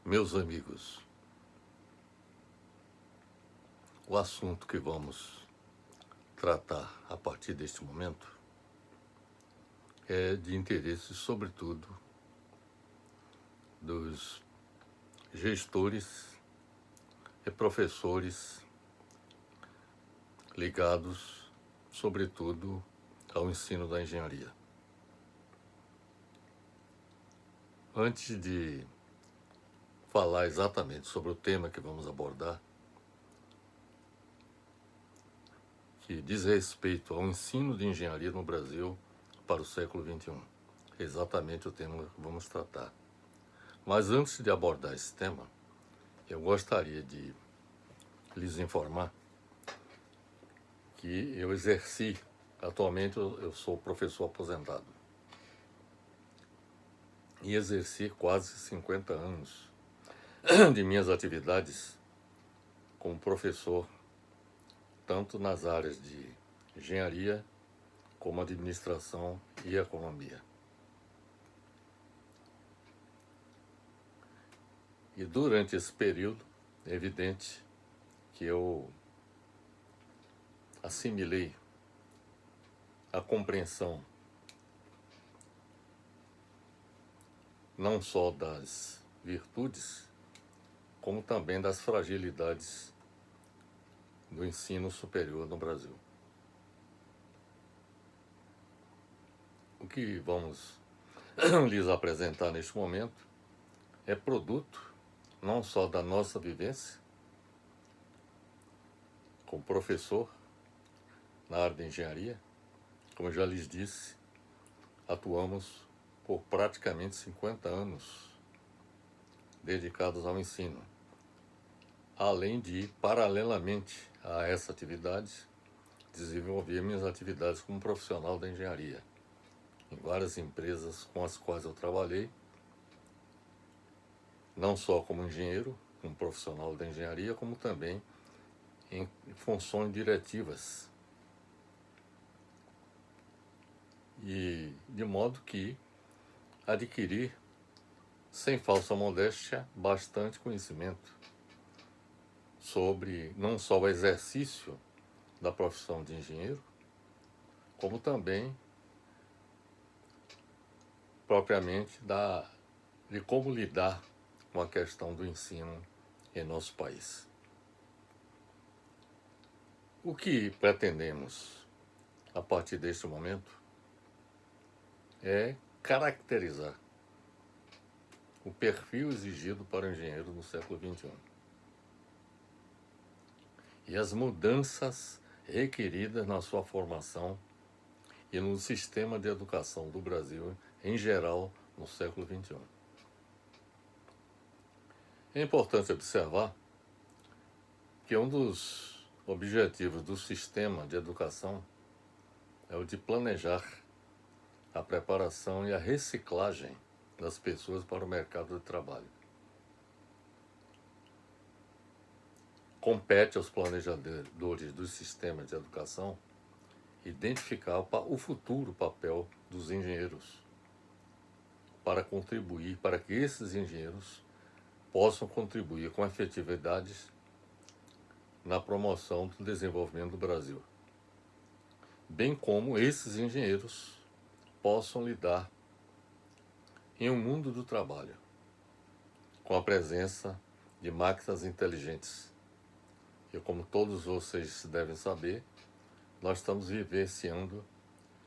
Meus amigos, o assunto que vamos tratar a partir deste momento é de interesse, sobretudo, dos gestores e professores ligados, sobretudo, ao ensino da engenharia. Antes de falar exatamente sobre o tema que vamos abordar, que diz respeito ao ensino de engenharia no Brasil para o século XXI. Exatamente o tema que vamos tratar. Mas antes de abordar esse tema, eu gostaria de lhes informar que eu atualmente eu sou professor aposentado, e exerci quase 50 anos de minhas atividades como professor, tanto nas áreas de engenharia como administração e economia. E durante esse período, é evidente que eu assimilei a compreensão não só das virtudes, como também das fragilidades do ensino superior no Brasil. O que vamos lhes apresentar neste momento é produto não só da nossa vivência como professor na área de engenharia, como eu já lhes disse, atuamos por praticamente 50 anos dedicados ao ensino, além de, paralelamente a essa atividade, desenvolver minhas atividades como profissional da engenharia em várias empresas com as quais eu trabalhei, não só como engenheiro, como profissional da engenharia, como também em funções diretivas. E de modo que adquiri, sem falsa modéstia, bastante conhecimento sobre não só o exercício da profissão de engenheiro, como também propriamente de como lidar com a questão do ensino em nosso país. O que pretendemos a partir deste momento é caracterizar o perfil exigido para o engenheiro no século XXI e as mudanças requeridas na sua formação e no sistema de educação do Brasil em geral no século XXI. É importante observar que um dos objetivos do sistema de educação é o de planejar a preparação e a reciclagem das pessoas para o mercado de trabalho. Compete aos planejadores dos sistemas de educação identificar o futuro papel dos engenheiros para que esses engenheiros possam contribuir com efetividade na promoção do desenvolvimento do Brasil, bem como esses engenheiros possam lidar em um mundo do trabalho com a presença de máquinas inteligentes. E como todos vocês devem saber, nós estamos vivenciando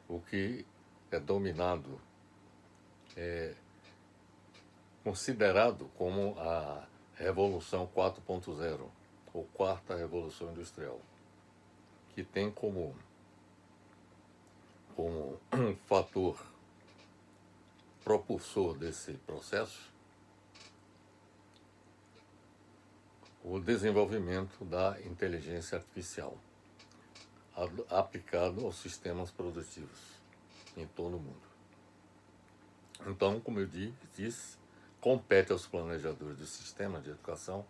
o que é dominado, considerado como a Revolução 4.0, ou Quarta Revolução Industrial, que tem como um fator propulsor desse processo o desenvolvimento da inteligência artificial aplicado aos sistemas produtivos em todo o mundo. Então, como eu disse, compete aos planejadores do sistema de educação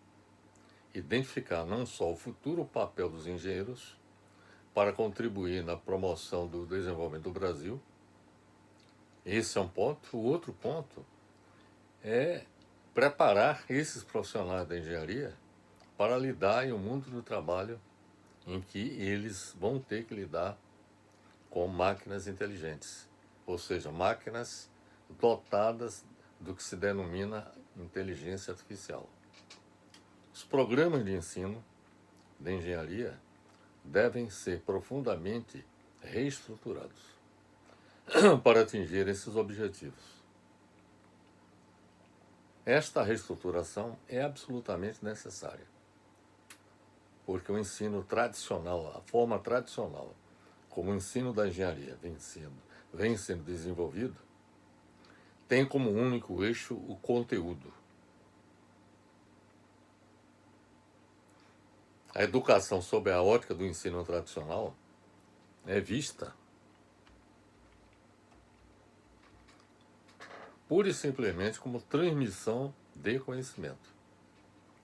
identificar não só o futuro papel dos engenheiros para contribuir na promoção do desenvolvimento do Brasil. Esse é um ponto. O outro ponto é preparar esses profissionais da engenharia para lidar em um mundo do trabalho em que eles vão ter que lidar com máquinas inteligentes, ou seja, máquinas dotadas do que se denomina inteligência artificial. Os programas de ensino de engenharia devem ser profundamente reestruturados para atingir esses objetivos. Esta reestruturação é absolutamente necessária, porque o ensino tradicional, a forma tradicional, como o ensino da engenharia vem sendo desenvolvido, tem como único eixo o conteúdo. A educação sob a ótica do ensino tradicional é vista pura e simplesmente como transmissão de conhecimento.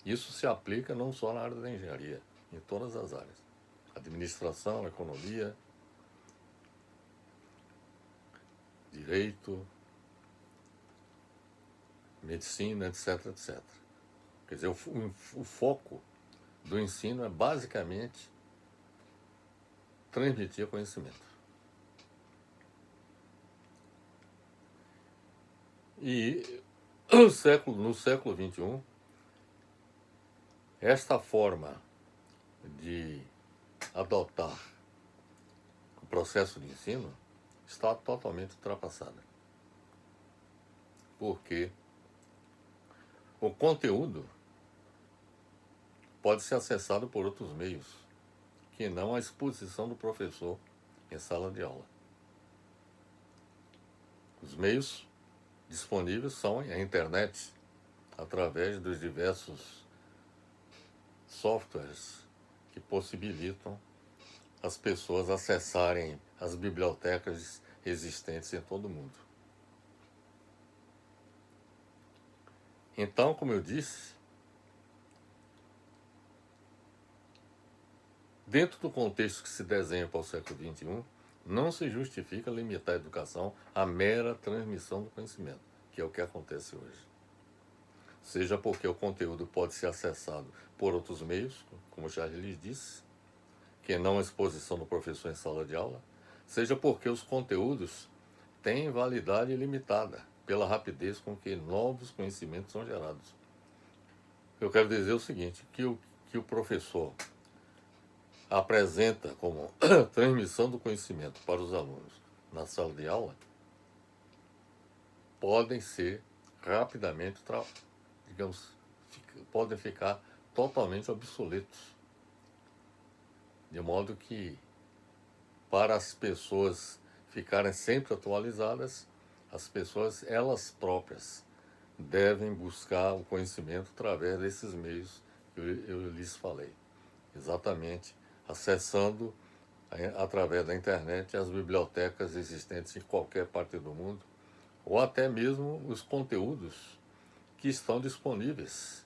Isso se aplica não só na área da engenharia, em todas as áreas. Administração, economia, direito, medicina, etc, etc. Quer dizer, o foco do ensino é basicamente transmitir conhecimento. E no século XXI, esta forma de adotar o processo de ensino está totalmente ultrapassada. Porque o conteúdo pode ser acessado por outros meios, que não a exposição do professor em sala de aula. Os meios disponíveis são a internet, através dos diversos softwares que possibilitam as pessoas acessarem as bibliotecas existentes em todo o mundo. Então, como eu disse, dentro do contexto que se desenha para o século XXI, não se justifica limitar a educação à mera transmissão do conhecimento, que é o que acontece hoje. Seja porque o conteúdo pode ser acessado por outros meios, como já lhes disse, que não a exposição do professor em sala de aula, seja porque os conteúdos têm validade limitada pela rapidez com que novos conhecimentos são gerados. Eu quero dizer o seguinte, que o professor apresenta como transmissão do conhecimento para os alunos na sala de aula podem ser rapidamente, podem ficar totalmente obsoletos. De modo que, para as pessoas ficarem sempre atualizadas, as pessoas, elas próprias, devem buscar o conhecimento através desses meios que eu lhes falei. Exatamente, acessando através da internet as bibliotecas existentes em qualquer parte do mundo, ou até mesmo os conteúdos que estão disponíveis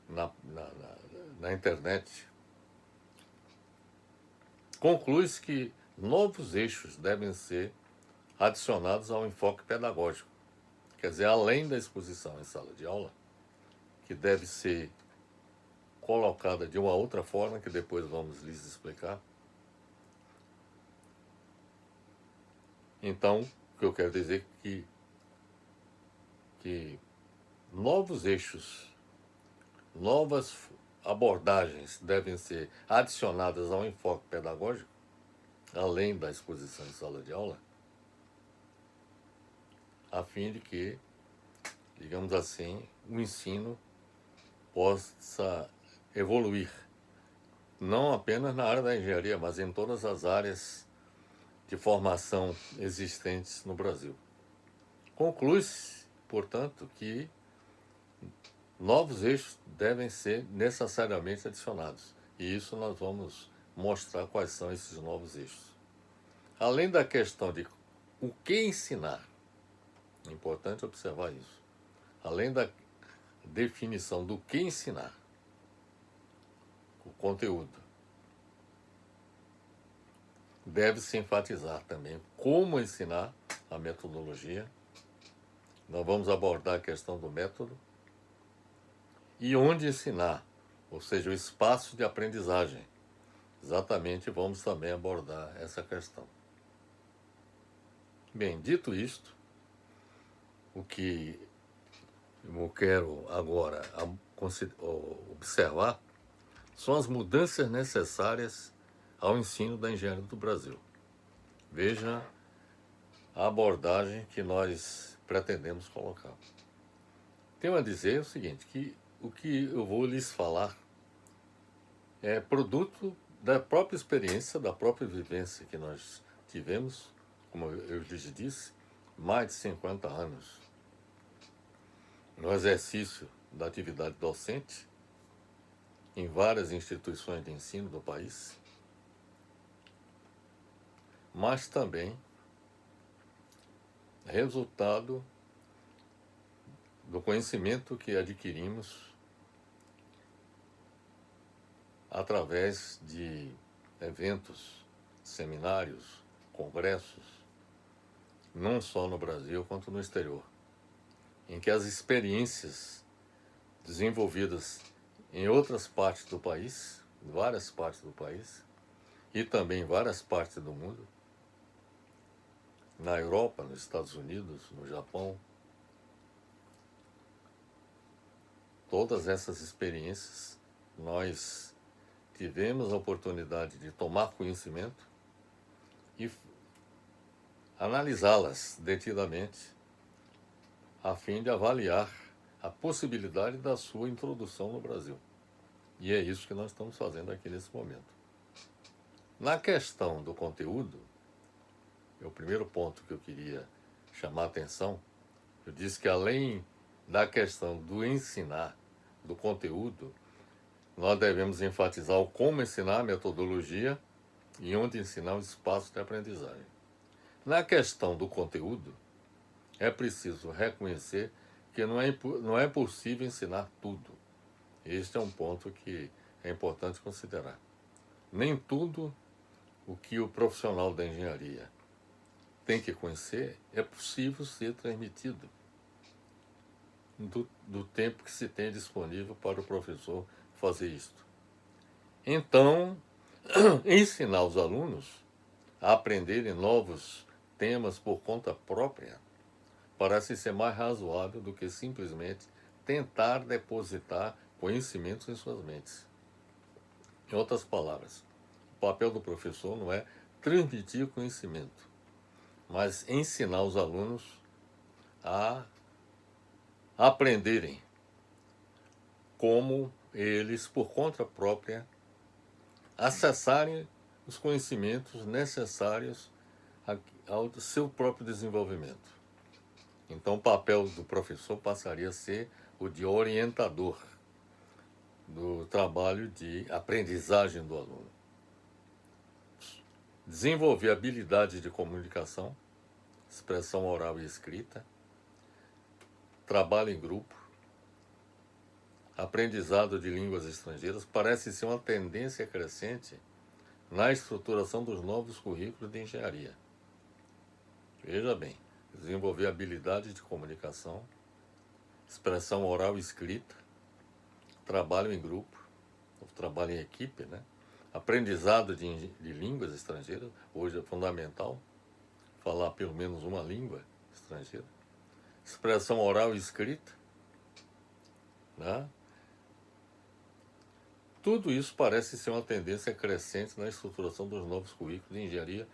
na internet. Conclui-se que novos eixos devem ser adicionados ao enfoque pedagógico, quer dizer, além da exposição em sala de aula, que deve ser colocada de uma outra forma, que depois vamos lhes explicar. Então, o que eu quero dizer é que novos eixos, novas abordagens devem ser adicionadas ao enfoque pedagógico, além da exposição em sala de aula, a fim de que, digamos assim, o ensino possa evoluir, não apenas na área da engenharia, mas em todas as áreas de formação existentes no Brasil. Conclui-se, portanto, que novos eixos devem ser necessariamente adicionados, e isso nós vamos mostrar quais são esses novos eixos. Além da questão de o que ensinar, é importante observar isso, além da definição do que ensinar, o conteúdo, deve-se enfatizar também como ensinar, a metodologia. Nós vamos abordar a questão do método e onde ensinar, ou seja, o espaço de aprendizagem. Exatamente, vamos também abordar essa questão. Bem, dito isto, o que eu quero agora observar são as mudanças necessárias ao ensino da engenharia do Brasil. Veja a abordagem que nós pretendemos colocar. Tenho a dizer o seguinte, que o que eu vou lhes falar é produto da própria experiência, da própria vivência que nós tivemos, como eu lhes disse, mais de 50 anos no exercício da atividade docente em várias instituições de ensino do país, mas também resultado do conhecimento que adquirimos através de eventos, seminários, congressos, não só no Brasil quanto no exterior, em que as experiências desenvolvidas em outras partes do país, várias partes do país, e também em várias partes do mundo, na Europa, nos Estados Unidos, no Japão, todas essas experiências nós tivemos a oportunidade de tomar conhecimento e analisá-las detidamente, a fim de avaliar a possibilidade da sua introdução no Brasil. E é isso que nós estamos fazendo aqui nesse momento. Na questão do conteúdo, é o primeiro ponto que eu queria chamar a atenção. Eu disse que além da questão do ensinar, do conteúdo, nós devemos enfatizar o como ensinar, a metodologia, e onde ensinar, o espaço de aprendizagem. Na questão do conteúdo, é preciso reconhecer que não é possível ensinar tudo. Este é um ponto que é importante considerar. Nem tudo o que o profissional da engenharia tem que conhecer é possível ser transmitido do tempo que se tem disponível para o professor fazer isto. Então, ensinar os alunos a aprenderem novos temas por conta própria parece ser mais razoável do que simplesmente tentar depositar conhecimentos em suas mentes. Em outras palavras, o papel do professor não é transmitir conhecimento, mas ensinar os alunos a aprenderem como eles, por conta própria, acessarem os conhecimentos necessários ao seu próprio desenvolvimento. Então, o papel do professor passaria a ser o de orientador do trabalho de aprendizagem do aluno. Desenvolver habilidades de comunicação, expressão oral e escrita, trabalho em grupo, aprendizado de línguas estrangeiras parece ser uma tendência crescente na estruturação dos novos currículos de engenharia. Veja bem, desenvolver habilidades de comunicação, expressão oral e escrita, trabalho em grupo, trabalho em equipe, né? Aprendizado de línguas estrangeiras, hoje é fundamental falar pelo menos uma língua estrangeira, expressão oral e escrita, né? Tudo isso parece ser uma tendência crescente na estruturação dos novos currículos de engenharia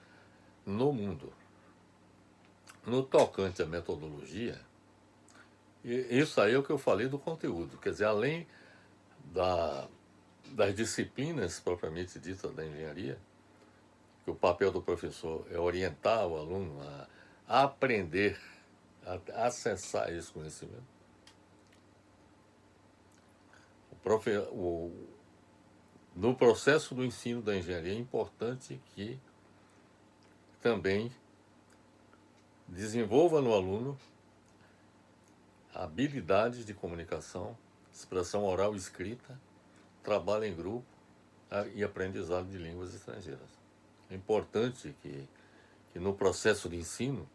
no mundo. No tocante à metodologia, isso aí é o que eu falei do conteúdo, quer dizer, além das disciplinas propriamente ditas da engenharia, que o papel do professor é orientar o aluno a aprender, a acessar esse conhecimento. No processo do ensino da engenharia é importante que também desenvolva no aluno habilidades de comunicação, expressão oral e escrita, trabalho em grupo e aprendizado de línguas estrangeiras. É importante que no processo de ensino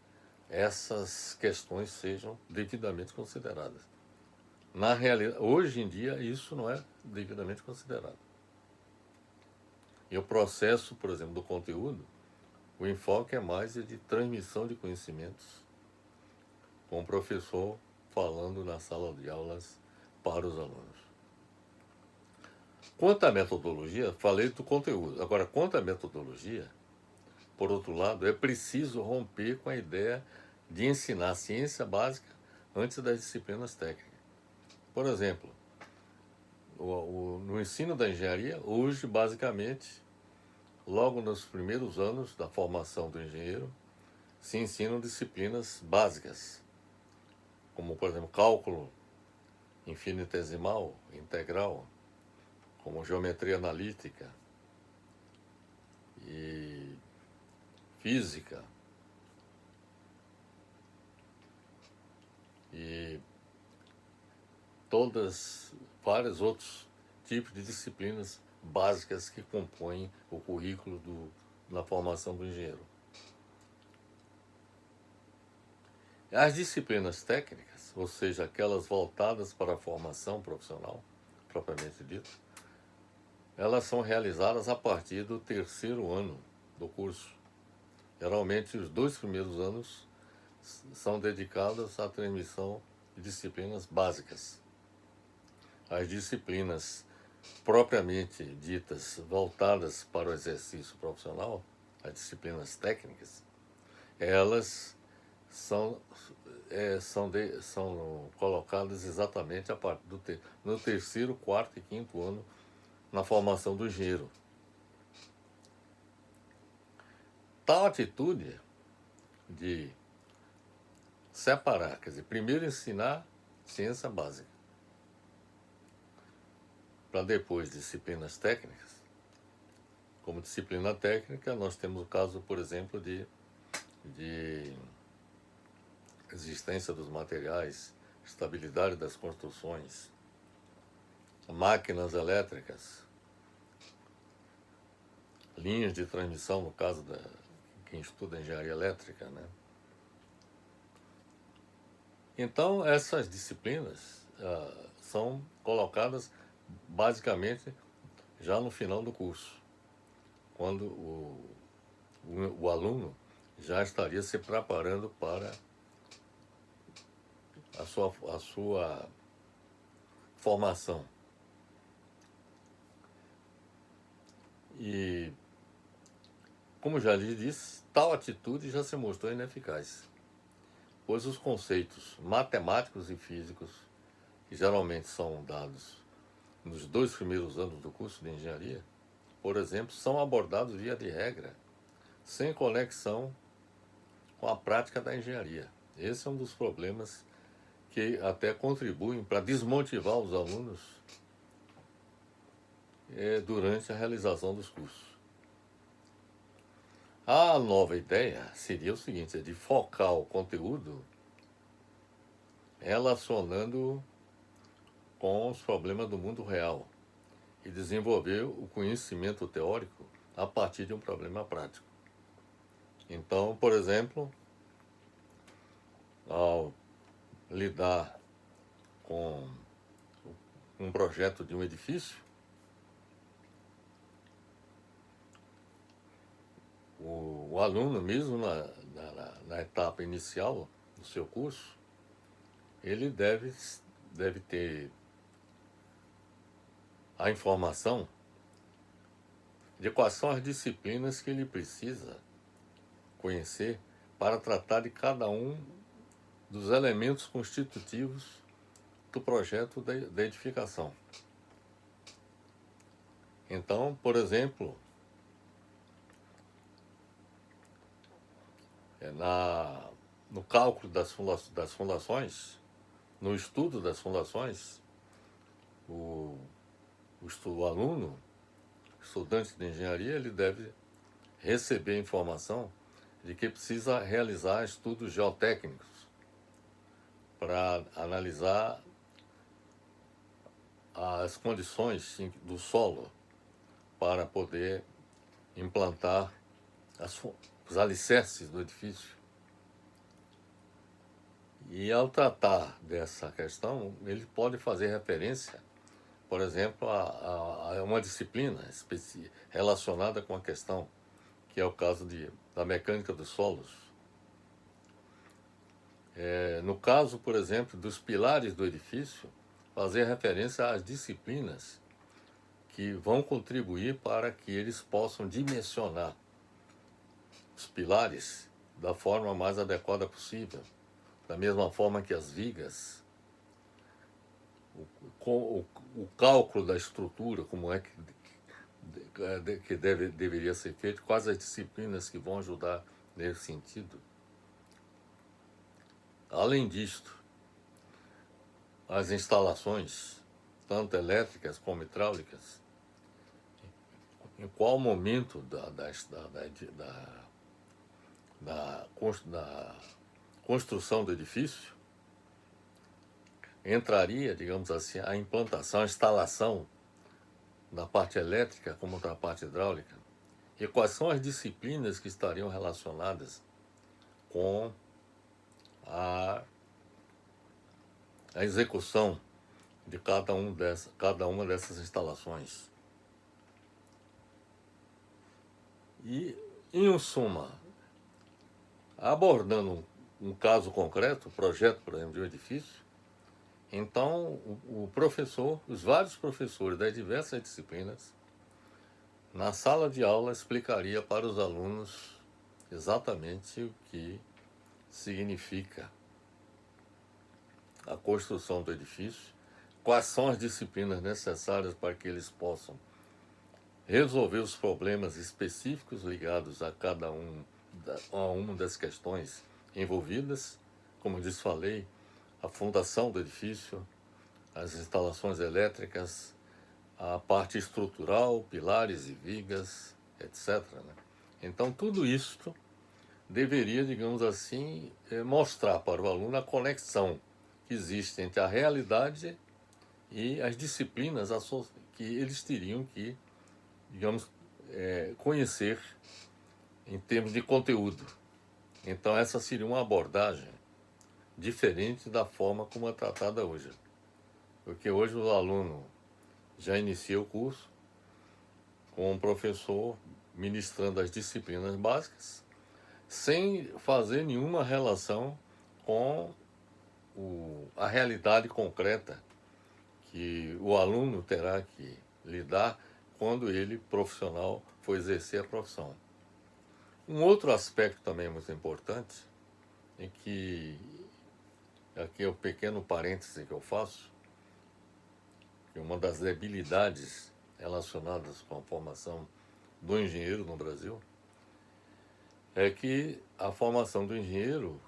essas questões sejam devidamente consideradas. Na realidade, hoje em dia, isso não é devidamente considerado. E o processo, por exemplo, do conteúdo, o enfoque é mais de transmissão de conhecimentos, com o professor falando na sala de aulas para os alunos. Quanto à metodologia, falei do conteúdo. Agora, quanto à metodologia, por outro lado, é preciso romper com a ideia de ensinar a ciência básica antes das disciplinas técnicas. Por exemplo, no ensino da engenharia, hoje, basicamente, logo nos primeiros anos da formação do engenheiro, se ensinam disciplinas básicas, como, por exemplo, cálculo infinitesimal, integral, como geometria analítica e física e vários outros tipos de disciplinas básicas que compõem o currículo na formação do engenheiro. As disciplinas técnicas, ou seja, aquelas voltadas para a formação profissional, propriamente dito, elas são realizadas a partir do terceiro ano do curso. Geralmente, os 2 primeiros anos são dedicados à transmissão de disciplinas básicas. As disciplinas propriamente ditas voltadas para o exercício profissional, as disciplinas técnicas, elas são colocadas exatamente no terceiro, quarto e quinto ano na formação do engenheiro. Tal atitude de separar, quer dizer, primeiro ensinar ciência básica, para depois disciplinas técnicas. Como disciplina técnica, nós temos o caso, por exemplo, de existência dos materiais, estabilidade das construções, máquinas elétricas, linhas de transmissão, no caso da quem estuda engenharia elétrica, né? Então, essas disciplinas são colocadas basicamente já no final do curso, quando o aluno já estaria se preparando para a sua formação. E, como já lhe disse, tal atitude já se mostrou ineficaz, pois os conceitos matemáticos e físicos, que geralmente são dados nos 2 primeiros anos do curso de engenharia, por exemplo, são abordados via de regra, sem conexão com a prática da engenharia. Esse é um dos problemas que até contribuem para desmotivar os alunos durante a realização dos cursos. A nova ideia seria o seguinte, é de focar o conteúdo relacionando com os problemas do mundo real e desenvolver o conhecimento teórico a partir de um problema prático. Então, por exemplo, ao lidar com um projeto de um edifício, o aluno mesmo na etapa inicial do seu curso, ele deve ter a informação de quais são as disciplinas que ele precisa conhecer para tratar de cada um dos elementos constitutivos do projeto da edificação. Então, por exemplo, no cálculo das fundações, no estudo das fundações, o aluno, estudante de engenharia, ele deve receber informação de que precisa realizar estudos geotécnicos para analisar as condições do solo para poder implantar os alicerces do edifício. E ao tratar dessa questão, ele pode fazer referência, por exemplo, a uma disciplina relacionada com a questão, que é o caso da mecânica dos solos. No caso, por exemplo, dos pilares do edifício, fazer referência às disciplinas que vão contribuir para que eles possam dimensionar os pilares da forma mais adequada possível. Da mesma forma que as vigas, o cálculo da estrutura, como é que deveria ser feito, quais as disciplinas que vão ajudar nesse sentido. Além disto, as instalações, tanto elétricas como hidráulicas, em qual momento da construção do edifício entraria, digamos assim, a implantação, a instalação da parte elétrica como da parte hidráulica, e quais são as disciplinas que estariam relacionadas com a execução de cada uma dessas instalações. E, em suma, abordando um caso concreto, o projeto, por exemplo, de um edifício, então o professor, os vários professores das diversas disciplinas, na sala de aula explicaria para os alunos exatamente o que significa a construção do edifício, quais são as disciplinas necessárias para que eles possam resolver os problemas específicos ligados a uma das questões envolvidas, como eu falei, a fundação do edifício, as instalações elétricas, a parte estrutural, pilares e vigas, etc. Então, tudo isso deveria, digamos assim, mostrar para o aluno a conexão que existe entre a realidade e as disciplinas que eles teriam que, digamos, conhecer em termos de conteúdo. Então, essa seria uma abordagem diferente da forma como é tratada hoje. Porque hoje o aluno já inicia o curso com um professor ministrando as disciplinas básicas, sem fazer nenhuma relação com a realidade concreta que o aluno terá que lidar quando ele, profissional, for exercer a profissão. Um outro aspecto também muito importante é que, aqui é o pequeno parêntese que eu faço, que uma das debilidades relacionadas com a formação do engenheiro no Brasil é que a formação do engenheiro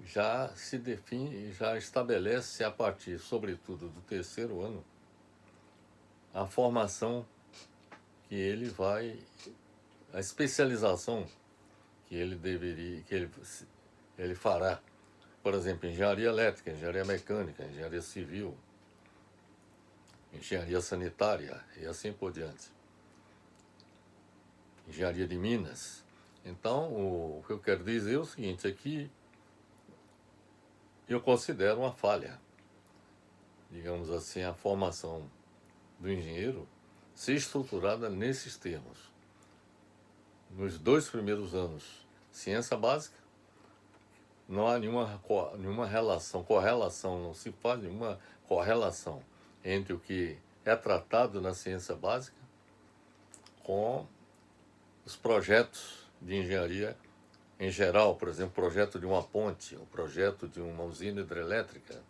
já se define, já estabelece a partir, sobretudo, do terceiro ano, a formação que ele vai, a especialização que ele deveria, que ele fará. Por exemplo, engenharia elétrica, engenharia mecânica, engenharia civil, engenharia sanitária e assim por diante. Engenharia de Minas. Então, o que eu quero dizer é o seguinte, é que eu considero uma falha, digamos assim, a formação do engenheiro ser estruturada nesses termos. Nos 2 primeiros anos, ciência básica, não há nenhuma correlação, não se faz nenhuma correlação entre o que é tratado na ciência básica com os projetos de engenharia em geral, por exemplo, o projeto de uma ponte, o projeto de uma usina hidrelétrica,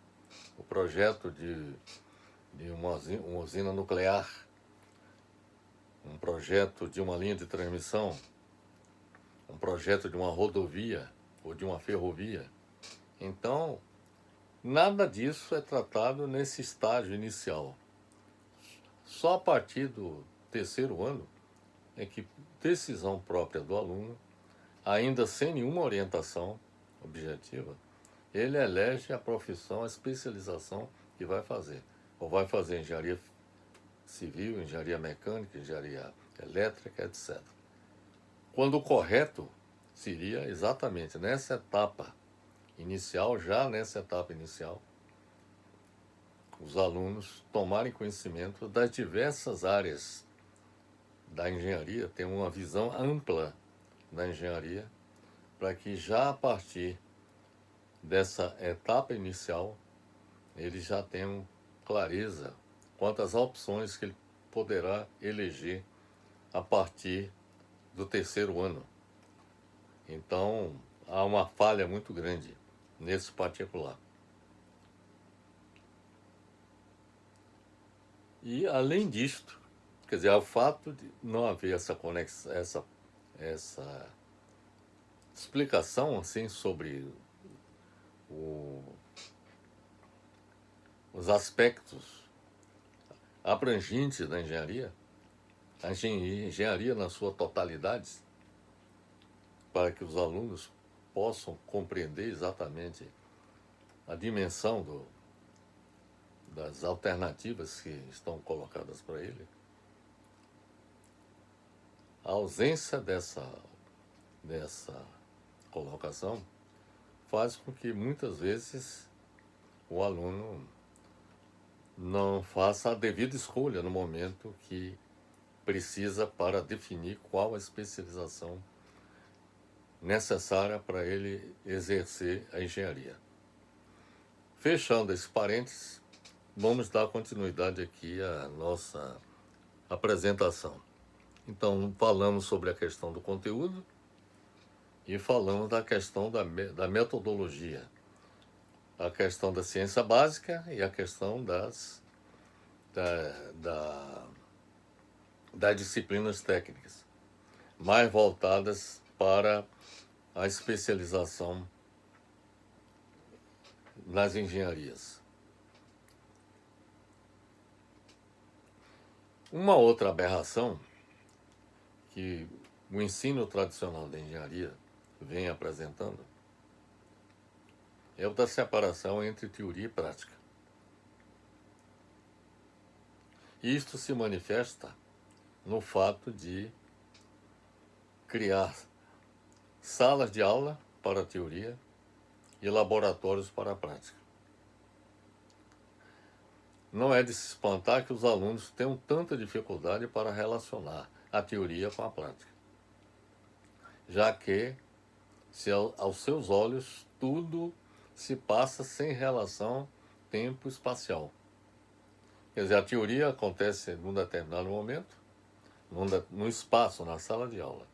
o projeto de uma usina nuclear, um projeto de uma linha de transmissão, um projeto de uma rodovia ou de uma ferrovia. Então, nada disso é tratado nesse estágio inicial. Só a partir do terceiro ano é que decisão própria do aluno, ainda sem nenhuma orientação objetiva, ele elege a profissão, a especialização que vai fazer. Ou vai fazer engenharia civil, engenharia mecânica, engenharia elétrica, etc. Quando o correto seria exatamente nessa etapa inicial, já nessa etapa inicial, os alunos tomarem conhecimento das diversas áreas da engenharia, ter uma visão ampla da engenharia, para que já a partir dessa etapa inicial eles já tenham clareza quanto às opções que ele poderá eleger a partir do terceiro ano. Então, há uma falha muito grande nesse particular. E, além disto, quer dizer, o fato de não haver essa conexão, essa explicação assim sobre os aspectos abrangentes da engenharia, a engenharia na sua totalidade, para que os alunos possam compreender exatamente a dimensão das alternativas que estão colocadas para ele. A ausência dessa colocação faz com que muitas vezes o aluno não faça a devida escolha no momento que precisa para definir qual a especialização necessária para ele exercer a engenharia. Fechando esse parênteses, vamos dar continuidade aqui à nossa apresentação. Então, falamos sobre a questão do conteúdo e falamos da questão da metodologia, a questão da ciência básica e a questão das disciplinas técnicas, mais voltadas para a especialização nas engenharias. Uma outra aberração que o ensino tradicional da engenharia vem apresentando é o da separação entre teoria e prática. Isto se manifesta no fato de criar salas de aula para a teoria e laboratórios para a prática. Não é de se espantar que os alunos tenham tanta dificuldade para relacionar a teoria com a prática, já que, se aos seus olhos, tudo se passa sem relação tempo-espacial. Quer dizer, a teoria acontece num determinado momento, num espaço, na sala de aula,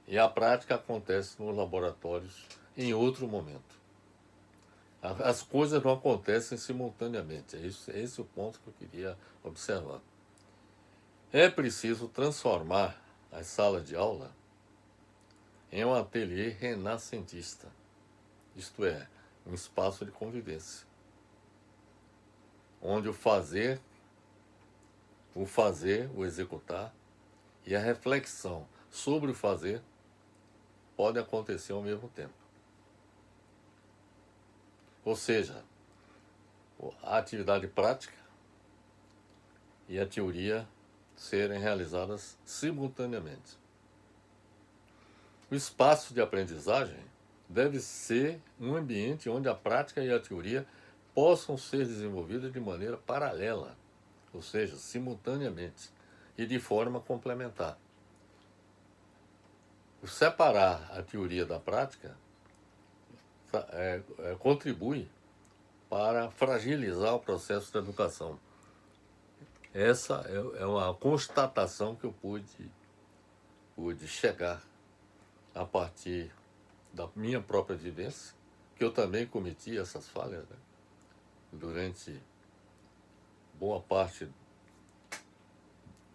e a prática acontece nos laboratórios em outro momento. As coisas não acontecem simultaneamente, é esse o ponto que eu queria observar. É preciso transformar as salas de aula em um ateliê renascentista, isto é, um espaço de convivência, onde o fazer, o executar e a reflexão sobre o fazer podem acontecer ao mesmo tempo. Ou seja, a atividade prática e a teoria serem realizadas simultaneamente. O espaço de aprendizagem deve ser um ambiente onde a prática e a teoria possam ser desenvolvidas de maneira paralela, ou seja, simultaneamente e de forma complementar. O separar a teoria da prática contribui para fragilizar o processo de educação. Essa é uma constatação que eu pude chegar a partir da minha própria vivência, que eu também cometi essas falhas, né? Durante boa parte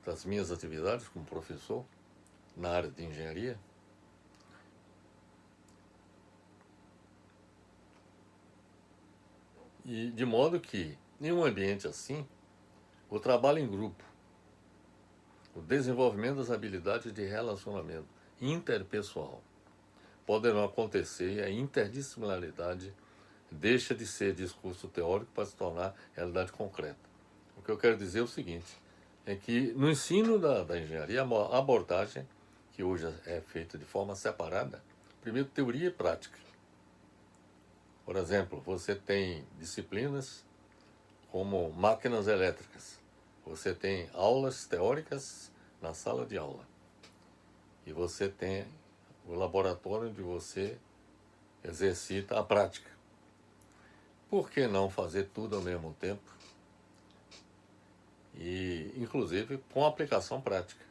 das minhas atividades como professor na área de engenharia. E de modo que, em um ambiente assim, o trabalho em grupo, o desenvolvimento das habilidades de relacionamento interpessoal poderão acontecer e a interdisciplinaridade deixa de ser discurso teórico para se tornar realidade concreta. O que eu quero dizer é o seguinte, é que no ensino da engenharia, a abordagem, que hoje é feita de forma separada, primeiro teoria e prática. Por exemplo, você tem disciplinas como máquinas elétricas. Você tem aulas teóricas na sala de aula. E você tem o laboratório onde você exercita a prática. Por que não fazer tudo ao mesmo tempo? E, inclusive, com aplicação prática.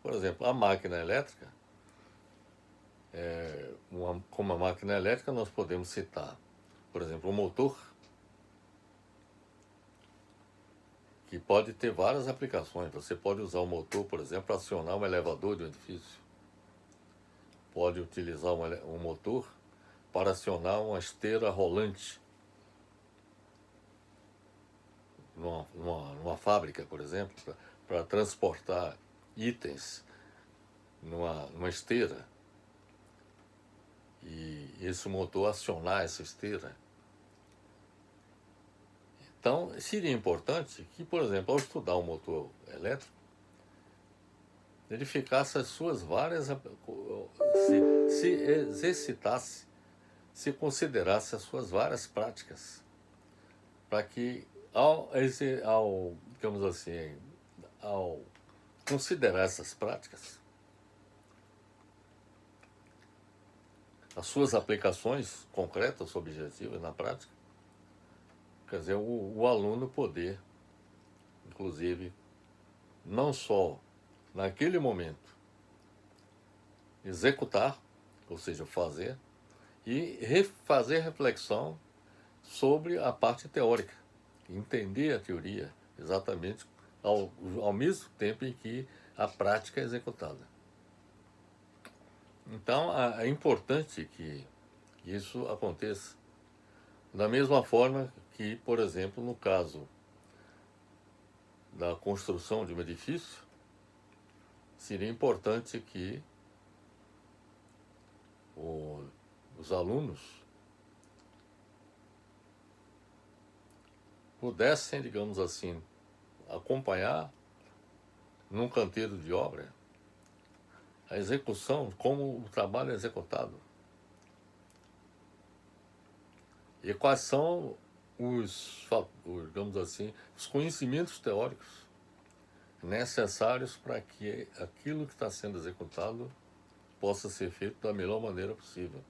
Por exemplo, a máquina elétrica, como a máquina elétrica, nós podemos citar, por exemplo, o motor, que pode ter várias aplicações. Você pode usar o motor, por exemplo, para acionar um elevador de um edifício. Pode utilizar um motor para acionar uma esteira rolante numa fábrica, por exemplo, para transportar itens numa esteira. E esse motor acionar essa esteira. Então, seria importante que, por exemplo, ao estudar um motor elétrico, ele ficasse as suas várias... se exercitasse, se considerasse as suas várias práticas, para que, digamos assim, ao considerar essas práticas, as suas aplicações concretas, objetivas na prática, quer dizer, o aluno poder, inclusive, não só naquele momento executar, ou seja, fazer, e fazer reflexão sobre a parte teórica, entender a teoria exatamente ao mesmo tempo em que a prática é executada. Então, é importante que isso aconteça. Da mesma forma que, por exemplo, no caso da construção de um edifício, seria importante que os alunos pudessem, digamos assim, acompanhar num canteiro de obra a execução, como o trabalho é executado. E quais são digamos assim, os conhecimentos teóricos necessários para que aquilo que está sendo executado possa ser feito da melhor maneira possível.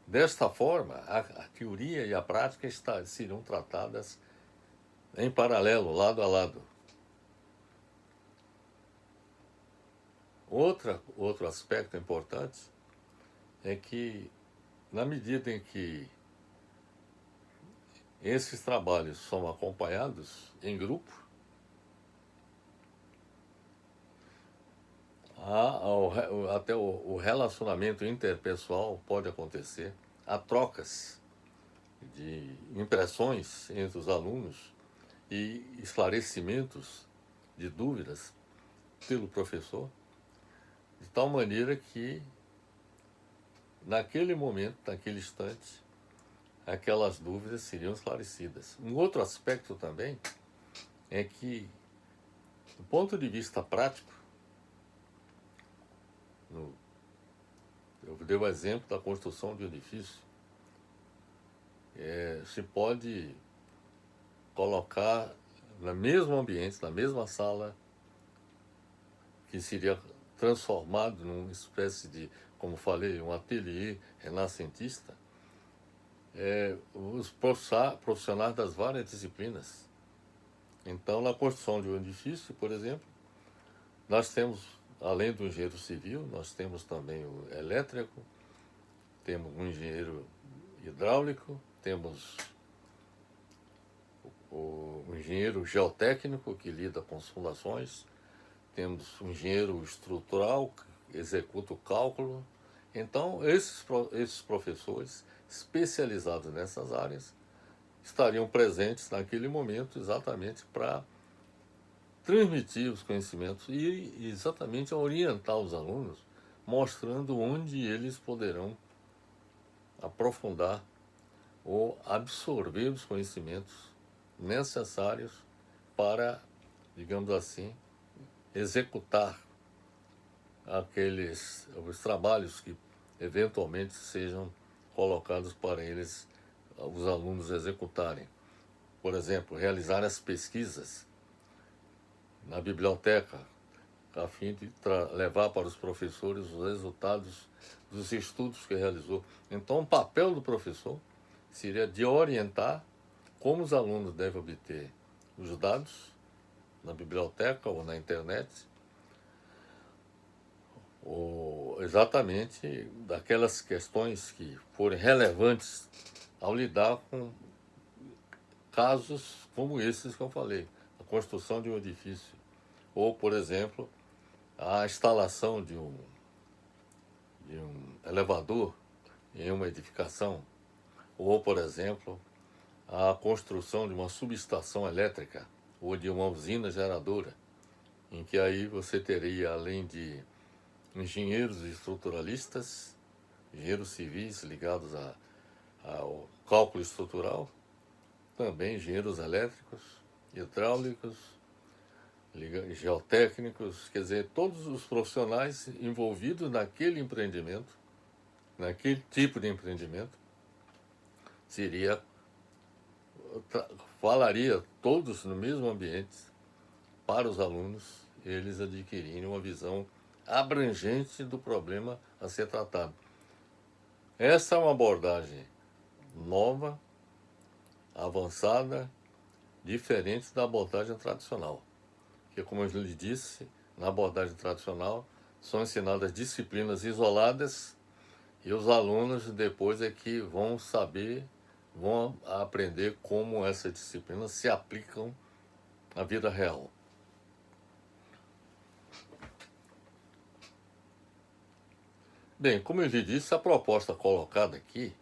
Desta forma, a teoria e a prática serão tratadas em paralelo, lado a lado. Outro aspecto importante é que, na medida em que esses trabalhos são acompanhados em grupo, até o relacionamento interpessoal pode acontecer, há trocas de impressões entre os alunos e esclarecimentos de dúvidas pelo professor, de tal maneira que, naquele momento, naquele instante, aquelas dúvidas seriam esclarecidas. Um outro aspecto também é que, do ponto de vista prático, eu dei o exemplo da construção de um edifício, se pode colocar no mesmo ambiente, na mesma sala, que seria transformado numa espécie de, como falei, um ateliê renascentista, os profissionais das várias disciplinas. Então, na construção de um edifício, por exemplo, nós temos, além do engenheiro civil, nós temos também o elétrico, temos um engenheiro hidráulico, temos o engenheiro geotécnico, que lida com as fundações, temos um engenheiro estrutural, que executa o cálculo. Então, esses professores especializados nessas áreas estariam presentes naquele momento exatamente para transmitir os conhecimentos e exatamente orientar os alunos, mostrando onde eles poderão aprofundar ou absorver os conhecimentos necessários para, digamos assim, executar os trabalhos que eventualmente sejam colocados para eles, os alunos executarem. Por exemplo, realizar as pesquisas na biblioteca, a fim de levar para os professores os resultados dos estudos que realizou. Então, o papel do professor seria de orientar como os alunos devem obter os dados na biblioteca ou na internet, ou exatamente daquelas questões que forem relevantes ao lidar com casos como esses que eu falei, a construção de um edifício, ou, por exemplo, a instalação de um elevador em uma edificação, ou, por exemplo, a construção de uma subestação elétrica ou de uma usina geradora, em que aí você teria, além de engenheiros estruturalistas, engenheiros civis ligados ao cálculo estrutural, também engenheiros elétricos, hidráulicos, geotécnicos, quer dizer, todos os profissionais envolvidos naquele empreendimento, naquele tipo de empreendimento, falaria todos no mesmo ambiente para os alunos, eles adquirirem uma visão abrangente do problema a ser tratado. Essa é uma abordagem nova, avançada, diferente da abordagem tradicional. Que, como eu lhe disse, na abordagem tradicional são ensinadas disciplinas isoladas e os alunos depois é que vão aprender como essas disciplinas se aplicam na vida real. Bem, como eu lhe disse, a proposta colocada aqui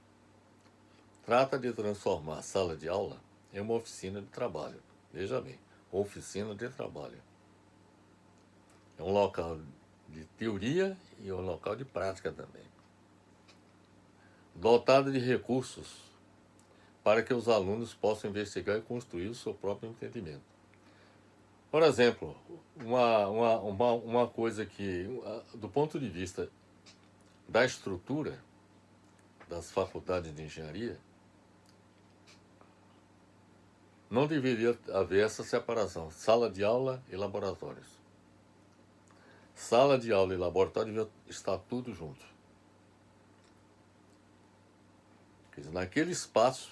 trata de transformar a sala de aula em uma oficina de trabalho. Veja bem, oficina de trabalho. É um local de teoria e um local de prática também. Dotado de recursos para que os alunos possam investigar e construir o seu próprio entendimento. Por exemplo, uma coisa que, do ponto de vista da estrutura das faculdades de engenharia, não deveria haver essa separação, sala de aula e laboratórios. Sala de aula e laboratório devia estar tudo junto. Quer dizer, naquele espaço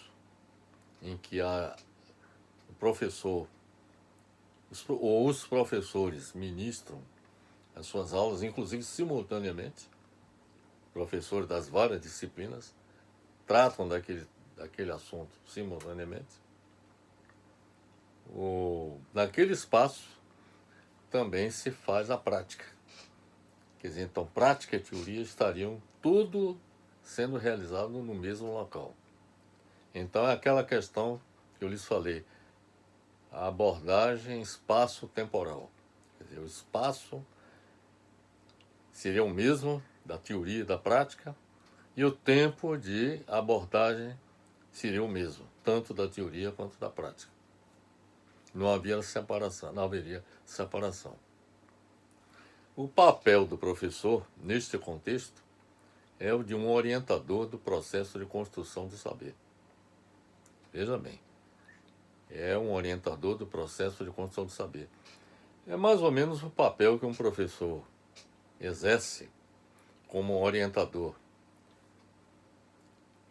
em que o professor ou os professores ministram as suas aulas, inclusive simultaneamente, professores das várias disciplinas tratam daquele assunto simultaneamente. Naquele espaço também se faz a prática. Quer dizer, então, prática e teoria estariam tudo sendo realizado no mesmo local. Então, é aquela questão que eu lhes falei, a abordagem espaço-temporal. Quer dizer, o espaço seria o mesmo da teoria e da prática, e o tempo de abordagem seria o mesmo, tanto da teoria quanto da prática. Não haveria separação. O papel do professor, neste contexto, é o de um orientador do processo de construção do saber. Veja bem, é um orientador do processo de construção do saber. É mais ou menos o papel que um professor exerce como orientador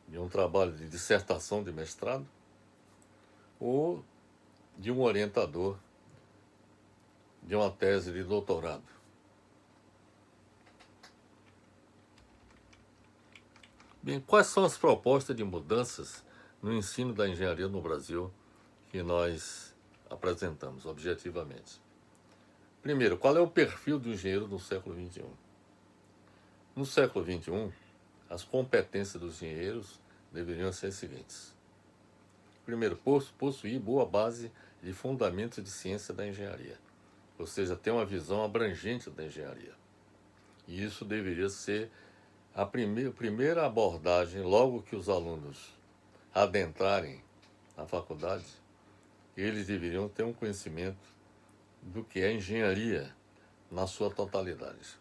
de um trabalho de dissertação de mestrado ou de um orientador de uma tese de doutorado. Bem, quais são as propostas de mudanças no ensino da engenharia no Brasil que nós apresentamos objetivamente? Primeiro, qual é o perfil do engenheiro no século XXI? No século XXI, as competências dos engenheiros deveriam ser as seguintes. Primeiro, possuir boa base de fundamentos de ciência da engenharia, ou seja, ter uma visão abrangente da engenharia. E isso deveria ser a primeira abordagem, logo que os alunos adentrarem na faculdade, eles deveriam ter um conhecimento do que é engenharia na sua totalidade.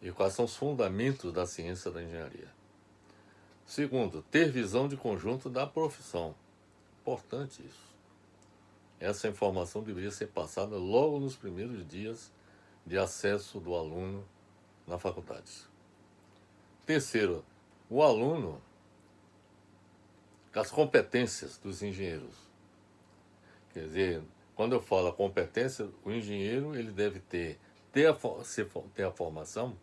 E quais são os fundamentos da ciência da engenharia. Segundo, ter visão de conjunto da profissão. Importante isso. Essa informação deveria ser passada logo nos primeiros dias de acesso do aluno na faculdade. Terceiro, o aluno, as competências dos engenheiros. Quer dizer, quando eu falo a competência, o engenheiro ele deve ter a formação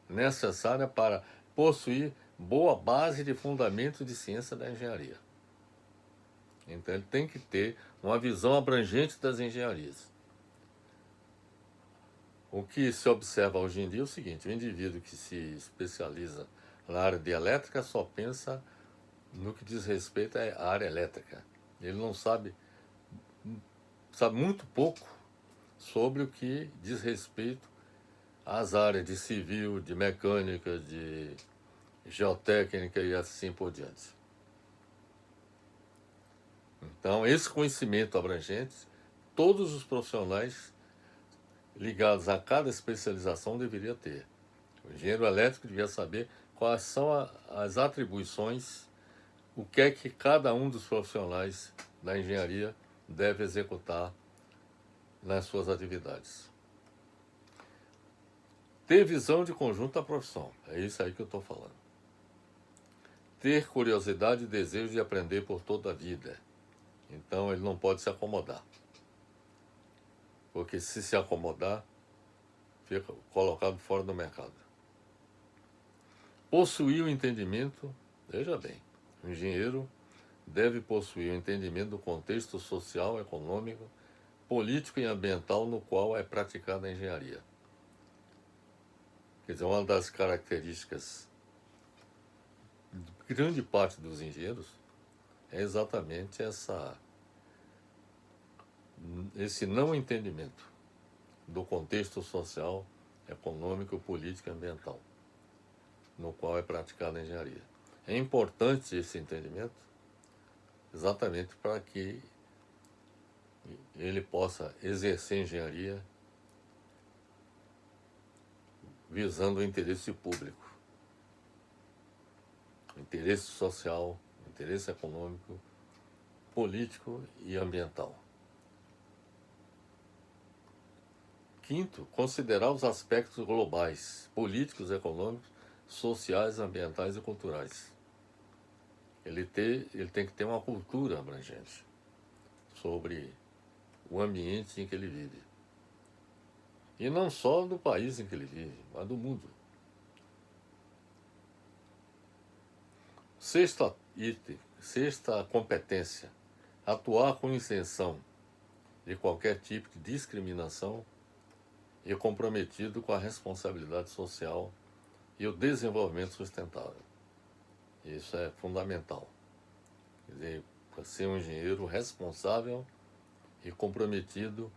necessária para possuir boa base de fundamento de ciência da engenharia. Então ele tem que ter uma visão abrangente das engenharias. O que se observa hoje em dia é o seguinte: o indivíduo que se especializa na área de elétrica só pensa no que diz respeito à área elétrica. Ele não sabe muito pouco sobre o que diz respeito às áreas de civil, de mecânica, de geotécnica e assim por diante. Então, esse conhecimento abrangente, todos os profissionais ligados a cada especialização deveriam ter. O engenheiro elétrico devia saber quais são as atribuições, o que é que cada um dos profissionais da engenharia deve executar nas suas atividades. Ter visão de conjunto da profissão, é isso aí que eu estou falando. Ter curiosidade e desejo de aprender por toda a vida. Então ele não pode se acomodar. Porque se acomodar, fica colocado fora do mercado. Possuir o entendimento, veja bem, o engenheiro deve possuir o entendimento do contexto social, econômico, político e ambiental no qual é praticada a engenharia. Quer dizer, uma das características de grande parte dos engenheiros é exatamente esse não entendimento do contexto social, econômico, político e ambiental no qual é praticada a engenharia. É importante esse entendimento exatamente para que ele possa exercer engenharia visando o interesse público, o interesse social, o interesse econômico, político e ambiental. Quinto, considerar os aspectos globais, políticos, econômicos, sociais, ambientais e culturais. Ele tem que ter uma cultura abrangente sobre o ambiente em que ele vive. E não só do país em que ele vive, mas do mundo. Sexta competência, atuar com isenção de qualquer tipo de discriminação e comprometido com a responsabilidade social e o desenvolvimento sustentável. Isso é fundamental. Quer dizer, para ser um engenheiro responsável e comprometido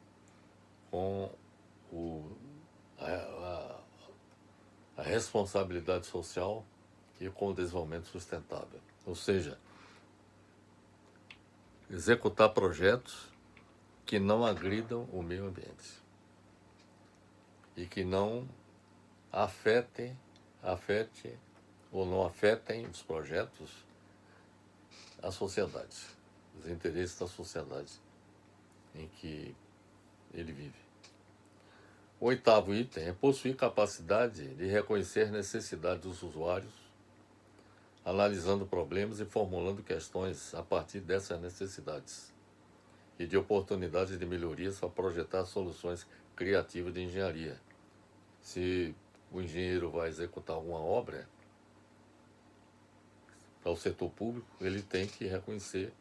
com a responsabilidade social e com o desenvolvimento sustentável. Ou seja, executar projetos que não agridam o meio ambiente e que não afetem ou não afetem os projetos a sociedade, os interesses da sociedade em que ele vive. O oitavo item é possuir capacidade de reconhecer necessidades dos usuários, analisando problemas e formulando questões a partir dessas necessidades e de oportunidades de melhorias para projetar soluções criativas de engenharia. Se o engenheiro vai executar alguma obra para o setor público, ele tem que reconhecer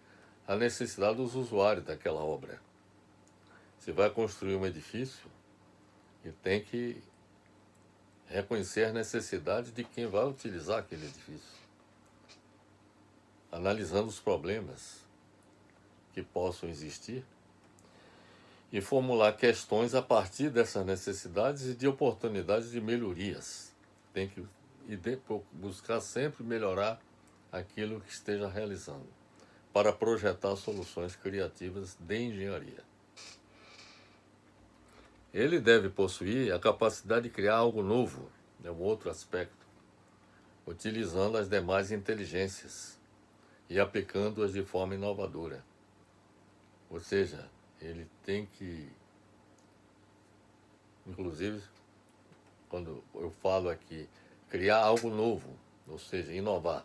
a necessidade dos usuários daquela obra. Se vai construir um edifício, ele tem que reconhecer as necessidades de quem vai utilizar aquele edifício, analisando os problemas que possam existir e formular questões a partir dessas necessidades e de oportunidades de melhorias. Tem que buscar sempre melhorar aquilo que esteja realizando, para projetar soluções criativas de engenharia. Ele deve possuir a capacidade de criar algo novo, é um outro aspecto. utilizando as demais inteligências e aplicando-as de forma inovadora. Ou seja, ele tem que, inclusive, quando eu falo aqui, criar algo novo, ou seja, inovar,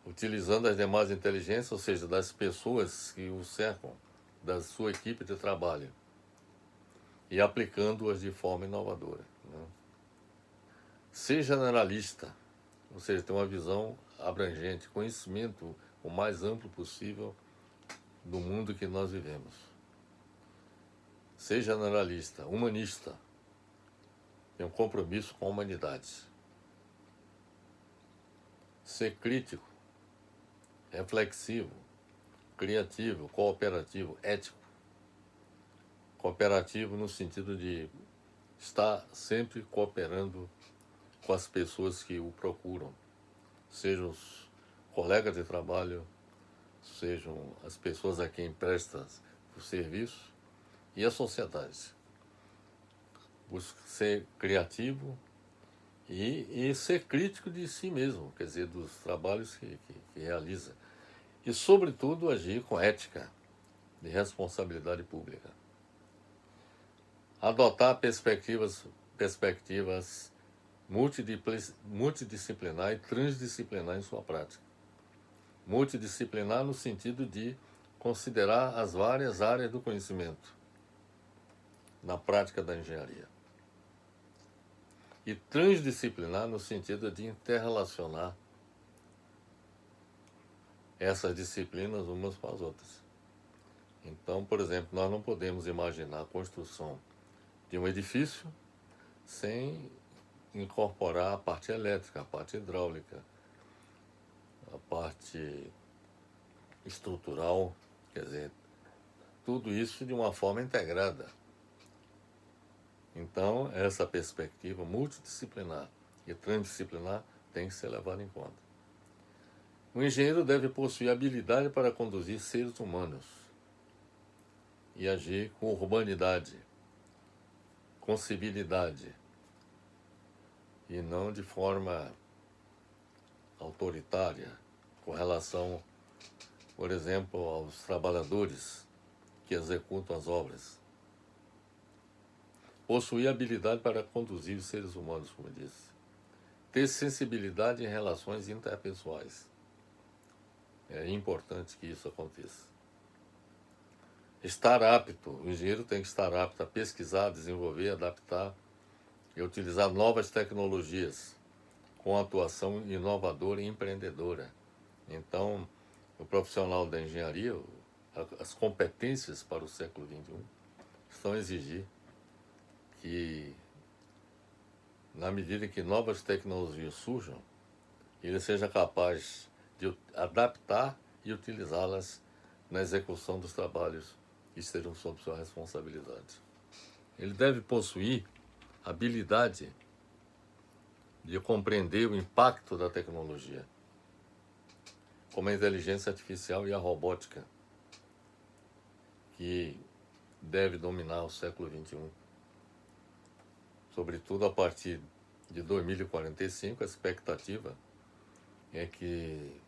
utilizando as demais inteligências, ou seja, das pessoas que o cercam, da sua equipe de trabalho, e aplicando-as de forma inovadora, né? Ser generalista, ou seja, ter uma visão abrangente, conhecimento o mais amplo possível do mundo que nós vivemos. Ser generalista, humanista, tem um compromisso com a humanidade. Ser crítico, reflexivo, criativo, cooperativo, ético. Cooperativo no sentido de estar sempre cooperando com as pessoas que o procuram, sejam os colegas de trabalho, sejam as pessoas a quem presta o serviço e a sociedade. Busca ser criativo e ser crítico de si mesmo, quer dizer, dos trabalhos que realiza. E, sobretudo, agir com ética de responsabilidade pública. Adotar perspectivas multidisciplinar e transdisciplinar em sua prática. Multidisciplinar no sentido de considerar as várias áreas do conhecimento na prática da engenharia. E transdisciplinar no sentido de interrelacionar essas disciplinas umas com as outras. Então, por exemplo, nós não podemos imaginar a construção de um edifício sem incorporar a parte elétrica, a parte hidráulica, a parte estrutural, quer dizer, tudo isso de uma forma integrada. Então, essa perspectiva multidisciplinar e transdisciplinar tem que ser levada em conta. O engenheiro deve possuir habilidade para conduzir seres humanos e agir com urbanidade, com civilidade, e não de forma autoritária, com relação, por exemplo, aos trabalhadores que executam as obras. Possuir habilidade para conduzir os seres humanos, como eu disse. Ter sensibilidade em relações interpessoais. É importante que isso aconteça. Estar apto, o engenheiro tem que estar apto a pesquisar, desenvolver, adaptar e utilizar novas tecnologias com atuação inovadora e empreendedora. Então, o profissional da engenharia, as competências para o século XXI, estão a exigir que, na medida em que novas tecnologias surjam, ele seja capaz de adaptar e utilizá-las na execução dos trabalhos que estejam sob sua responsabilidade. Ele deve possuir habilidade de compreender o impacto da tecnologia, como a inteligência artificial e a robótica, que deve dominar o século XXI. Sobretudo a partir de 2045, a expectativa é que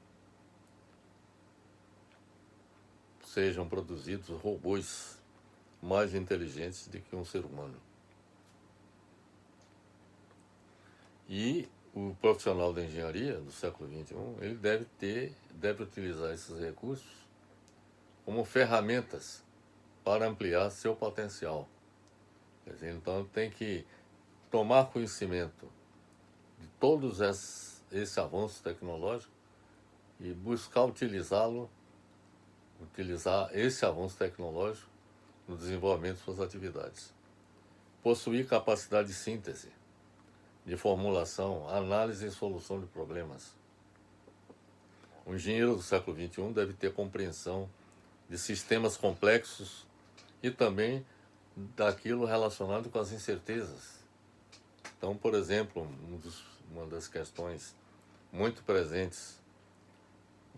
sejam produzidos robôs mais inteligentes do que um ser humano. E o profissional da engenharia do século XXI, ele deve utilizar esses recursos como ferramentas para ampliar seu potencial. Quer dizer, então tem que tomar conhecimento de todos esse avanço tecnológico e buscar utilizar esse avanço tecnológico no desenvolvimento de suas atividades. Possuir capacidade de síntese, de formulação, análise e solução de problemas. O engenheiro do século XXI deve ter compreensão de sistemas complexos e também daquilo relacionado com as incertezas. Então, por exemplo, uma das questões muito presentes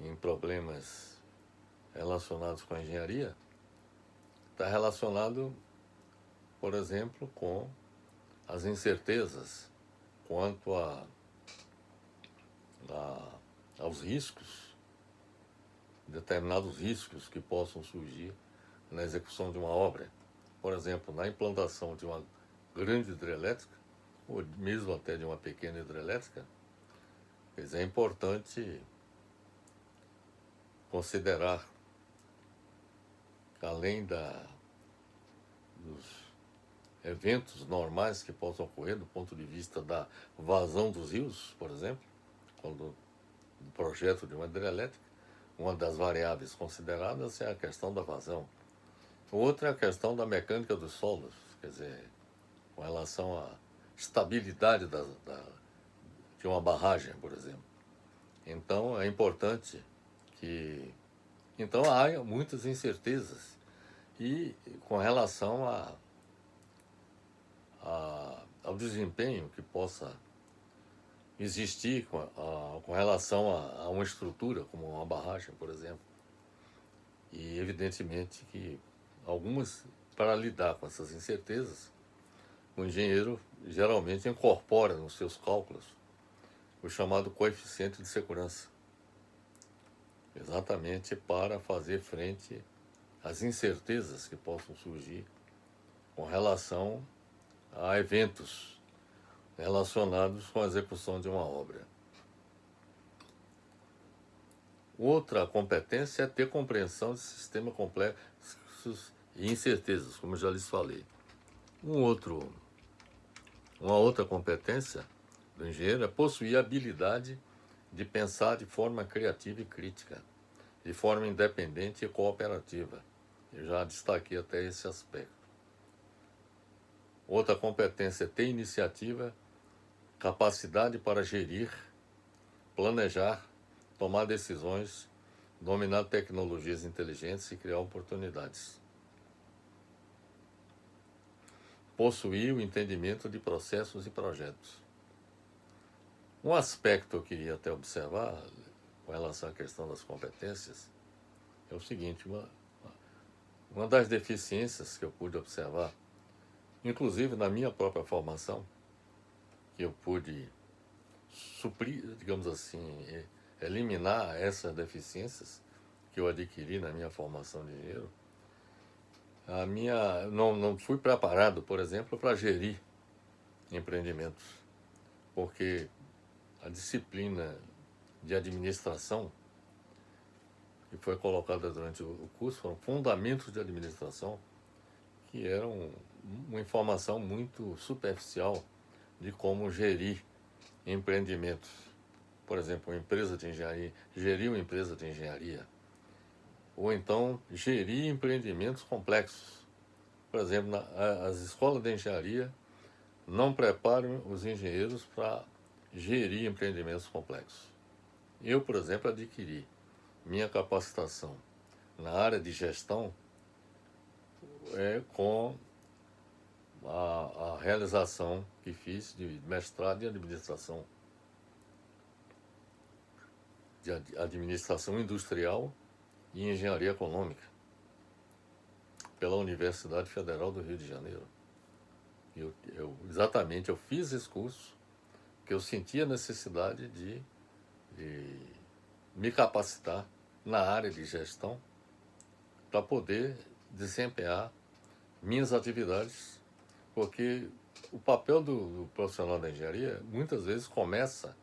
em problemas relacionados com a engenharia está relacionado, por exemplo, com as incertezas quanto aos riscos, determinados riscos que possam surgir na execução de uma obra. Por exemplo, na implantação de uma grande hidrelétrica, ou mesmo até de uma pequena hidrelétrica, é importante considerar, além dos eventos normais que possam ocorrer do ponto de vista da vazão dos rios, por exemplo, quando o projeto de uma hidrelétrica, uma das variáveis consideradas é a questão da vazão. Outra é a questão da mecânica dos solos, quer dizer, com relação à estabilidade de uma barragem, por exemplo. Então, é importante que... Então, há muitas incertezas. E com relação ao desempenho que possa existir com relação a uma estrutura, como uma barragem, por exemplo. E, evidentemente, que para lidar com essas incertezas, o engenheiro geralmente incorpora nos seus cálculos o chamado coeficiente de segurança, exatamente para fazer frente às incertezas que possam surgir com relação a eventos relacionados com a execução de uma obra. Outra competência é ter compreensão de sistemas complexos e incertezas, como eu já lhes falei. Uma outra competência do engenheiro é possuir a habilidade de pensar de forma criativa e crítica, de forma independente e cooperativa. Eu já destaquei até esse aspecto. Outra competência é ter iniciativa, capacidade para gerir, planejar, tomar decisões, dominar tecnologias inteligentes e criar oportunidades. Possuir o entendimento de processos e projetos. Um aspecto que eu queria até observar com relação à questão das competências é o seguinte: uma das deficiências que eu pude observar, inclusive na minha própria formação, que eu pude suprir, digamos assim, eliminar essas deficiências que eu adquiri na minha formação de engenheiro, não fui preparado, por exemplo, para gerir empreendimentos, porque a disciplina de administração que foi colocada durante o curso foram fundamentos de administração, que eram uma informação muito superficial de como gerir empreendimentos. Por exemplo, uma empresa de engenharia, gerir uma empresa de engenharia, ou então gerir empreendimentos complexos. Por exemplo, as escolas de engenharia não preparam os engenheiros para gerir empreendimentos complexos. Eu, por exemplo, adquiri minha capacitação na área de gestão com a realização que fiz de mestrado em administração, de administração industrial e engenharia econômica, pela Universidade Federal do Rio de Janeiro. Exatamente, eu fiz esse curso porque eu sentia a necessidade de me capacitar na área de gestão para poder desempenhar minhas atividades, porque o papel do profissional da engenharia muitas vezes começa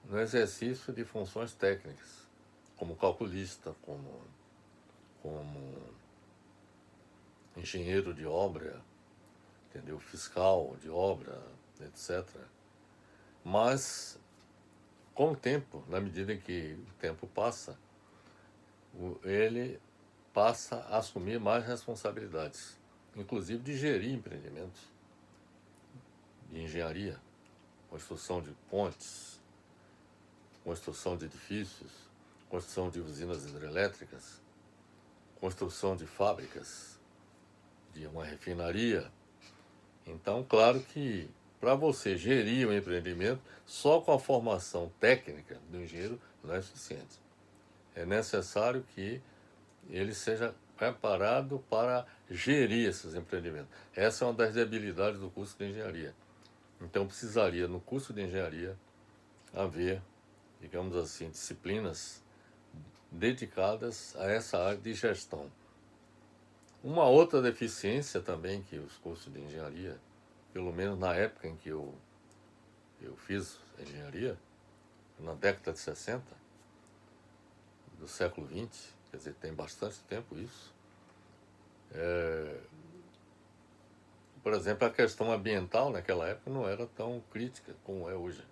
no exercício de funções técnicas, como calculista, como engenheiro de obra, entendeu? Fiscal de obra, etc. Mas, com o tempo, na medida em que o tempo passa, ele passa a assumir mais responsabilidades, inclusive de gerir empreendimentos de engenharia, construção de pontes, construção de edifícios, construção de usinas hidrelétricas, construção de fábricas, de uma refinaria. Então, claro que para você gerir um empreendimento, só com a formação técnica do engenheiro não é suficiente. É necessário que ele seja preparado para gerir esses empreendimentos. Essa é uma das debilidades do curso de engenharia. Então, precisaria, no curso de engenharia, haver, digamos assim, disciplinas dedicadas a essa área de gestão. Uma outra deficiência também que os cursos de engenharia, pelo menos na época em que eu fiz engenharia, na década de 60 do século XX, quer dizer, tem bastante tempo isso. Por exemplo, a questão ambiental naquela época não era tão crítica como é hoje.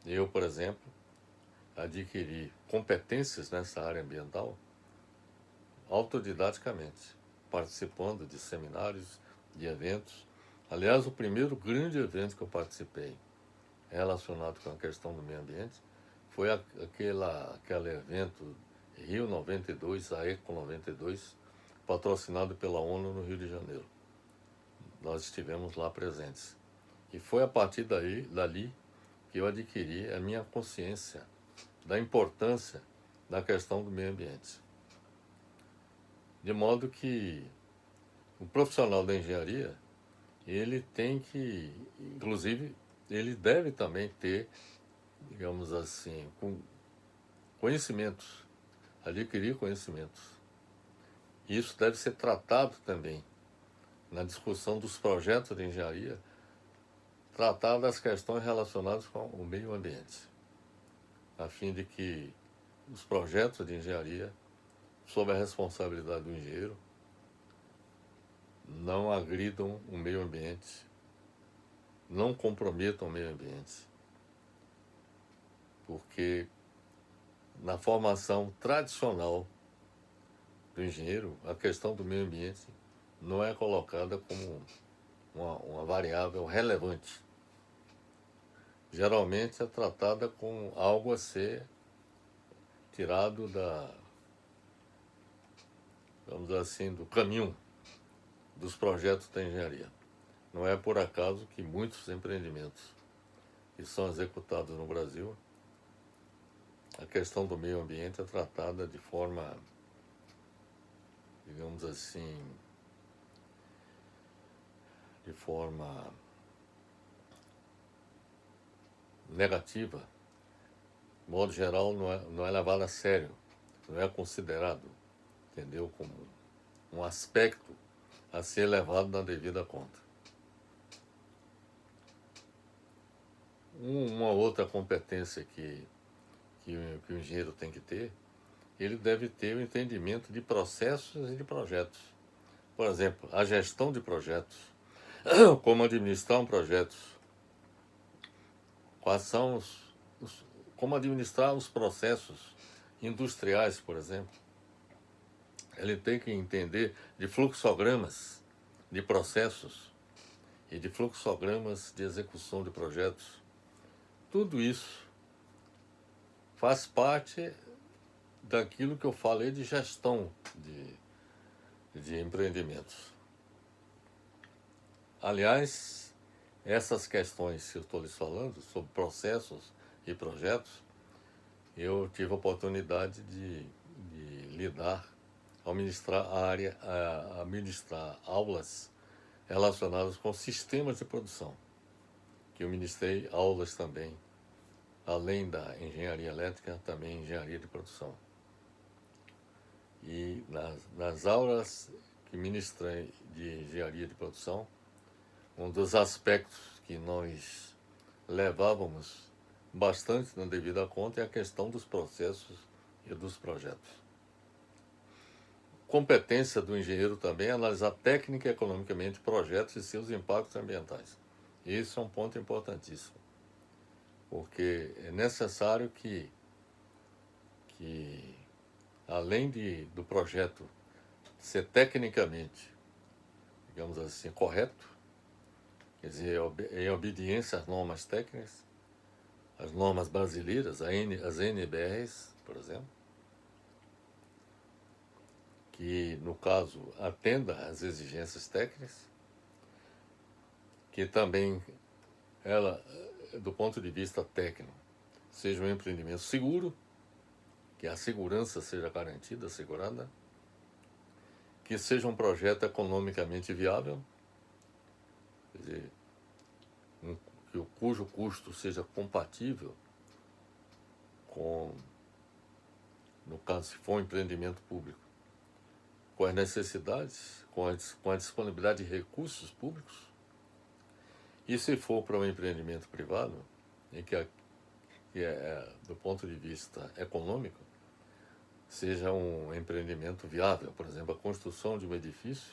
Eu, por exemplo, adquiri competências nessa área ambiental autodidaticamente, participando de seminários, de eventos. Aliás, o primeiro grande evento que eu participei relacionado com a questão do meio ambiente foi aquele evento Rio 92, a Eco 92, patrocinado pela ONU no Rio de Janeiro. Nós estivemos lá presentes. E foi a partir dali que eu adquiri a minha consciência da importância da questão do meio ambiente. De modo que o profissional da engenharia, ele tem que, inclusive, ele deve também ter, digamos assim, conhecimentos, adquirir conhecimentos. Isso deve ser tratado também na discussão dos projetos de engenharia, tratar das questões relacionadas com o meio ambiente, a fim de que os projetos de engenharia, sob a responsabilidade do engenheiro, não agridam o meio ambiente, não comprometam o meio ambiente, porque na formação tradicional do engenheiro, a questão do meio ambiente não é colocada como uma variável relevante. Geralmente é tratada como algo a ser tirado vamos dizer assim, do caminho dos projetos da engenharia. Não é por acaso que muitos empreendimentos que são executados no Brasil, a questão do meio ambiente é tratada de forma, digamos assim, de forma negativa. De modo geral, não é levado a sério, não é considerado, entendeu, como um aspecto a ser levado na devida conta. Uma outra competência que o engenheiro tem que ter, ele deve ter o entendimento de processos e de projetos. Por exemplo, a gestão de projetos, como administrar um projeto, quais são como administrar os processos industriais, por exemplo. Ele tem que entender de fluxogramas de processos e de fluxogramas de execução de projetos. Tudo isso faz parte daquilo que eu falei de gestão de empreendimentos. Aliás, essas questões que eu estou lhes falando, sobre processos e projetos, eu tive a oportunidade de lidar, ao ministrar a ministrar aulas relacionadas com sistemas de produção, que eu ministrei aulas também, além da engenharia elétrica, também engenharia de produção. E nas aulas que ministrei de engenharia de produção, um dos aspectos que nós levávamos bastante na devida conta é a questão dos processos e dos projetos. Competência do engenheiro também é analisar técnica e economicamente projetos e seus impactos ambientais. Isso é um ponto importantíssimo, porque é necessário que além do projeto ser tecnicamente, digamos assim, correto, quer dizer, em obediência às normas técnicas, as normas brasileiras, as NBRs, por exemplo, que, no caso, atenda às exigências técnicas, que também, ela, do ponto de vista técnico, seja um empreendimento seguro, que a segurança seja garantida, assegurada, que seja um projeto economicamente viável, quer dizer, cujo custo seja compatível com, no caso, se for um empreendimento público, com as necessidades, com a disponibilidade de recursos públicos, e se for para um empreendimento privado, em que do ponto de vista econômico, seja um empreendimento viável, por exemplo, a construção de um edifício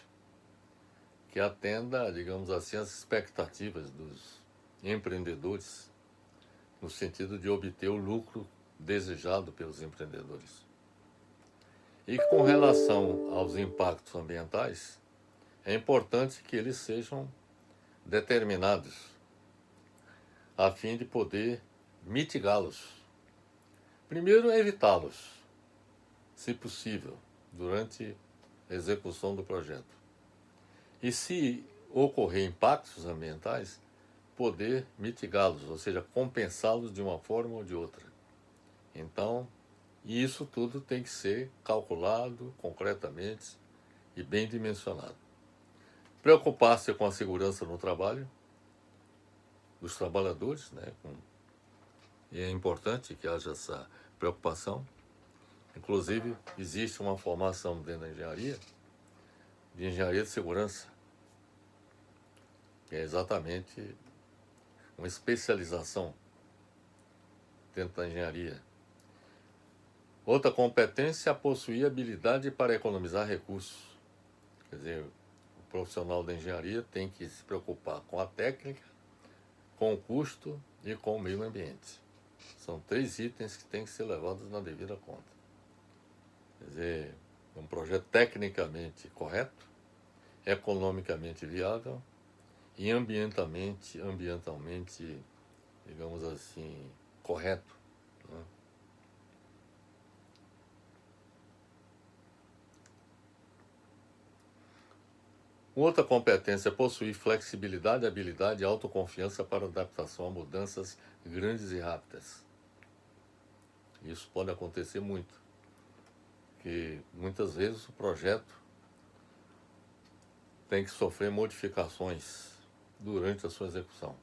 que atenda, digamos assim, às expectativas dos empreendedores, no sentido de obter o lucro desejado pelos empreendedores. E com relação aos impactos ambientais, é importante que eles sejam determinados a fim de poder mitigá-los. Primeiro, evitá-los, se possível, durante a execução do projeto. E se ocorrer impactos ambientais, poder mitigá-los, ou seja, compensá-los de uma forma ou de outra. Então, isso tudo tem que ser calculado concretamente e bem dimensionado. Preocupar-se com a segurança no trabalho dos trabalhadores, né? E é importante que haja essa preocupação. Inclusive, existe uma formação dentro da engenharia, de engenharia de segurança, que é exatamente uma especialização dentro da engenharia. Outra competência é possuir habilidade para economizar recursos. Quer dizer, o profissional da engenharia tem que se preocupar com a técnica, com o custo e com o meio ambiente. São 3 itens que têm que ser levados na devida conta. Quer dizer, um projeto tecnicamente correto, economicamente viável e ambientalmente, digamos assim, correto. Né? Outra competência é possuir flexibilidade, habilidade e autoconfiança para adaptação a mudanças grandes e rápidas. Isso pode acontecer muito, porque muitas vezes o projeto tem que sofrer modificações durante a sua execução.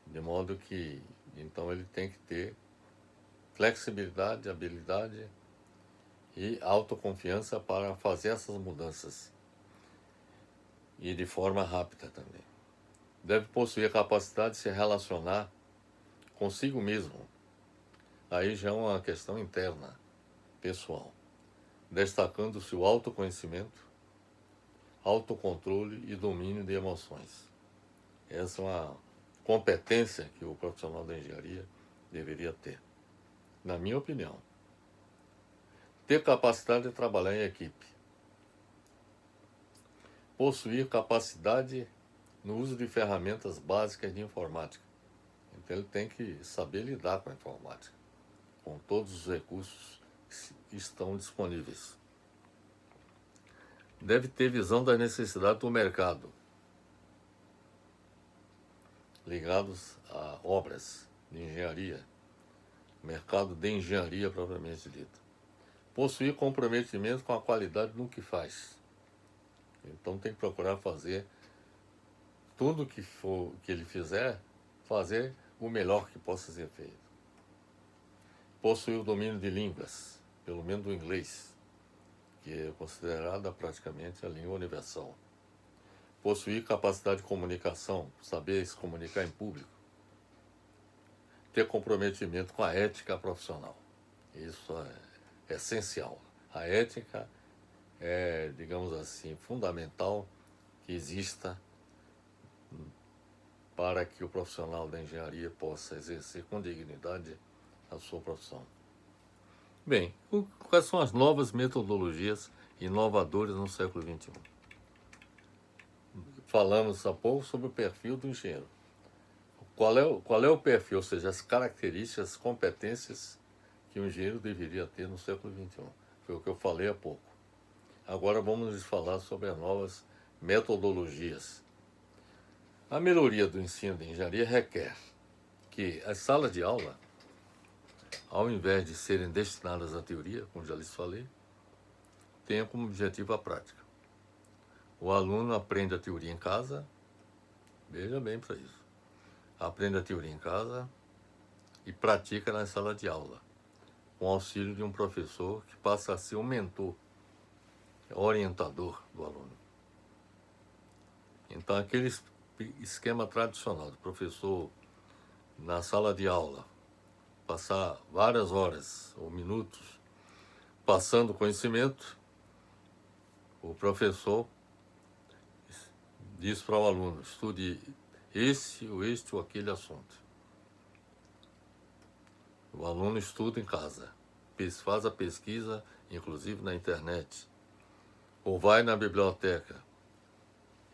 De modo que, então, ele tem que ter flexibilidade, habilidade e autoconfiança para fazer essas mudanças. E de forma rápida também. Deve possuir a capacidade de se relacionar consigo mesmo. Aí já é uma questão interna, pessoal. Destacando-se o autoconhecimento, autocontrole e domínio de emoções. Essa é uma competência que o profissional da engenharia deveria ter, na minha opinião. Ter capacidade de trabalhar em equipe. Possuir capacidade no uso de ferramentas básicas de informática. Então ele tem que saber lidar com a informática, com todos os recursos que estão disponíveis. Deve ter visão da necessidade do mercado, ligados a obras de engenharia, mercado de engenharia propriamente dito. Possuir comprometimento com a qualidade no que faz. Então tem que procurar fazer tudo que ele fizer, fazer o melhor que possa ser feito. Possuir o domínio de línguas, pelo menos do inglês, que é considerada praticamente a língua universal. Possuir capacidade de comunicação, saber se comunicar em público. Ter comprometimento com a ética profissional. Isso é essencial. A ética é, digamos assim, fundamental que exista para que o profissional da engenharia possa exercer com dignidade a sua profissão. Bem, quais são as novas metodologias inovadoras no século XXI? Falamos há pouco sobre o perfil do engenheiro. Qual é o perfil, ou seja, as características, as competências que o engenheiro deveria ter no século XXI? Foi o que eu falei há pouco. Agora vamos falar sobre as novas metodologias. A melhoria do ensino de engenharia requer que as salas de aula, ao invés de serem destinadas à teoria, como já lhes falei, tenham como objetivo a prática. O aluno aprende a teoria em casa, veja bem para isso, aprende a teoria em casa e pratica na sala de aula, com o auxílio de um professor que passa a ser um mentor, orientador do aluno. Então, aquele esquema tradicional do professor na sala de aula, passar várias horas ou minutos passando conhecimento, o professor diz para o aluno: estude este ou aquele assunto. O aluno estuda em casa, faz a pesquisa, inclusive na internet, ou vai na biblioteca.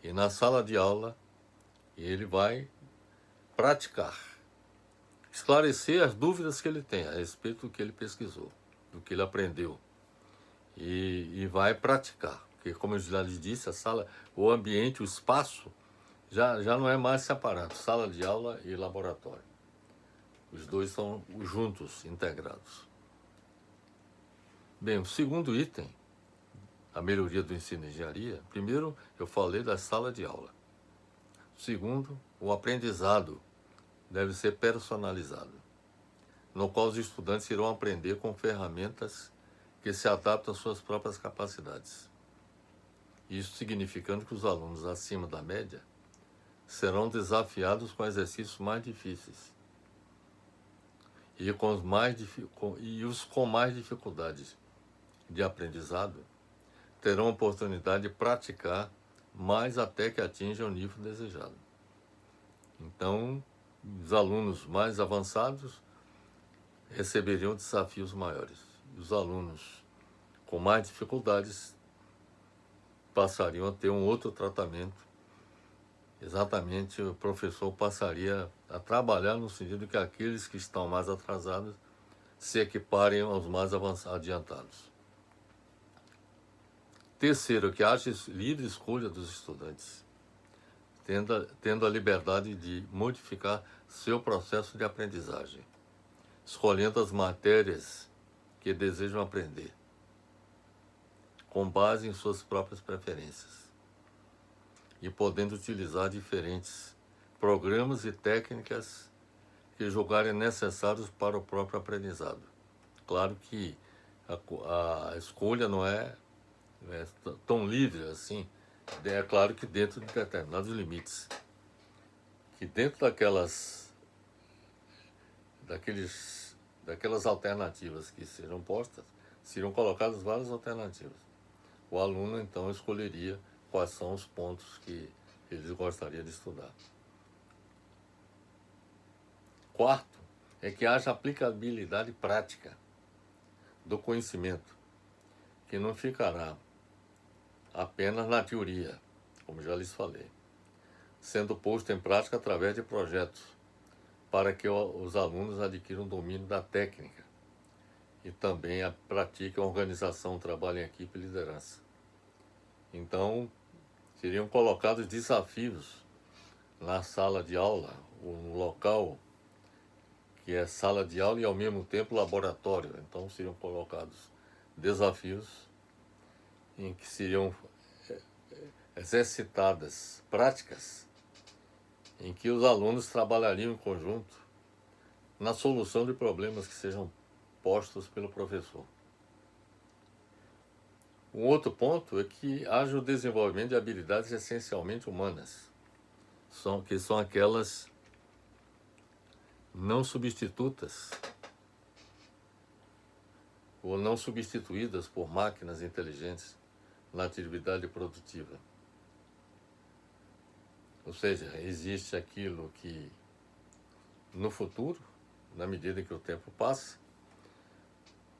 E na sala de aula, ele vai praticar, esclarecer as dúvidas que ele tem a respeito do que ele pesquisou, do que ele aprendeu. E vai praticar. Porque, como eu já lhe disse, a sala, o ambiente, o espaço, já não é mais separado, sala de aula e laboratório. Os dois são juntos, integrados. Bem, o segundo item, a melhoria do ensino de engenharia, primeiro eu falei da sala de aula. Segundo, o aprendizado deve ser personalizado, no qual os estudantes irão aprender com ferramentas que se adaptam às suas próprias capacidades. Isso significando que os alunos acima da média serão desafiados com exercícios mais difíceis e os com mais dificuldades de aprendizado terão oportunidade de praticar mais até que atinjam o nível desejado. Então, os alunos mais avançados receberiam desafios maiores. Os alunos com mais dificuldades passariam a ter um outro tratamento. Exatamente, o professor passaria a trabalhar no sentido que aqueles que estão mais atrasados se equiparem aos mais adiantados. Terceiro, que haja livre escolha dos estudantes, tendo a liberdade de modificar seu processo de aprendizagem, escolhendo as matérias que desejam aprender, com base em suas próprias preferências, e podendo utilizar diferentes programas e técnicas que julgarem necessários para o próprio aprendizado. Claro que a escolha não é tão livre assim, é claro que dentro de determinados limites, que dentro daquelas alternativas que serão postas, serão colocadas várias alternativas. O aluno então escolheria quais são os pontos que eles gostariam de estudar. Quarto, é que haja aplicabilidade prática do conhecimento, que não ficará apenas na teoria, como já lhes falei, sendo posto em prática através de projetos, para que os alunos adquiram domínio da técnica e também pratiquem a organização, trabalho em equipe e liderança. Então, seriam colocados desafios na sala de aula, um local que é sala de aula e ao mesmo tempo laboratório. Então seriam colocados desafios em que seriam exercitadas práticas em que os alunos trabalhariam em conjunto na solução de problemas que sejam postos pelo professor. Um outro ponto é que haja o desenvolvimento de habilidades essencialmente humanas, que são aquelas não substitutas ou não substituídas por máquinas inteligentes na atividade produtiva. Ou seja, existe aquilo que no futuro, na medida que o tempo passa,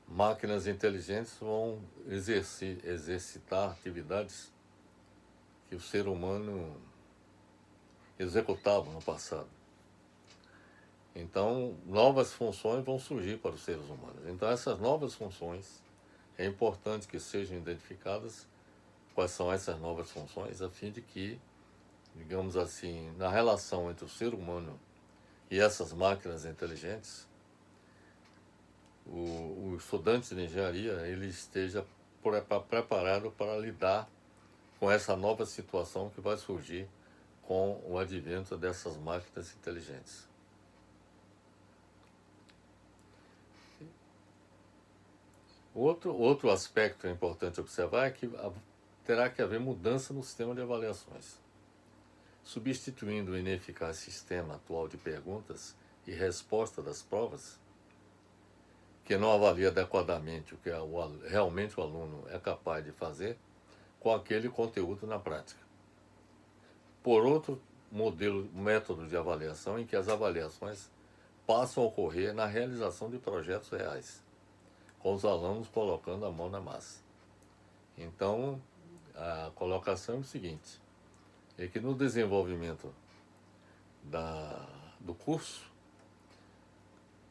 máquinas inteligentes vão exercitar atividades que o ser humano executava no passado. Então, novas funções vão surgir para os seres humanos. Então, essas novas funções, é importante que sejam identificadas quais são essas novas funções, a fim de que, digamos assim, na relação entre o ser humano e essas máquinas inteligentes, o estudante de engenharia ele esteja preparado para lidar com essa nova situação que vai surgir com o advento dessas máquinas inteligentes. Outro aspecto importante observar é que terá que haver mudança no sistema de avaliações. Substituindo o ineficaz sistema atual de perguntas e resposta das provas, que não avalia adequadamente o que realmente o aluno é capaz de fazer com aquele conteúdo na prática. Por outro método de avaliação em que as avaliações passam a ocorrer na realização de projetos reais, com os alunos colocando a mão na massa. Então, a colocação é o seguinte, é que no desenvolvimento do curso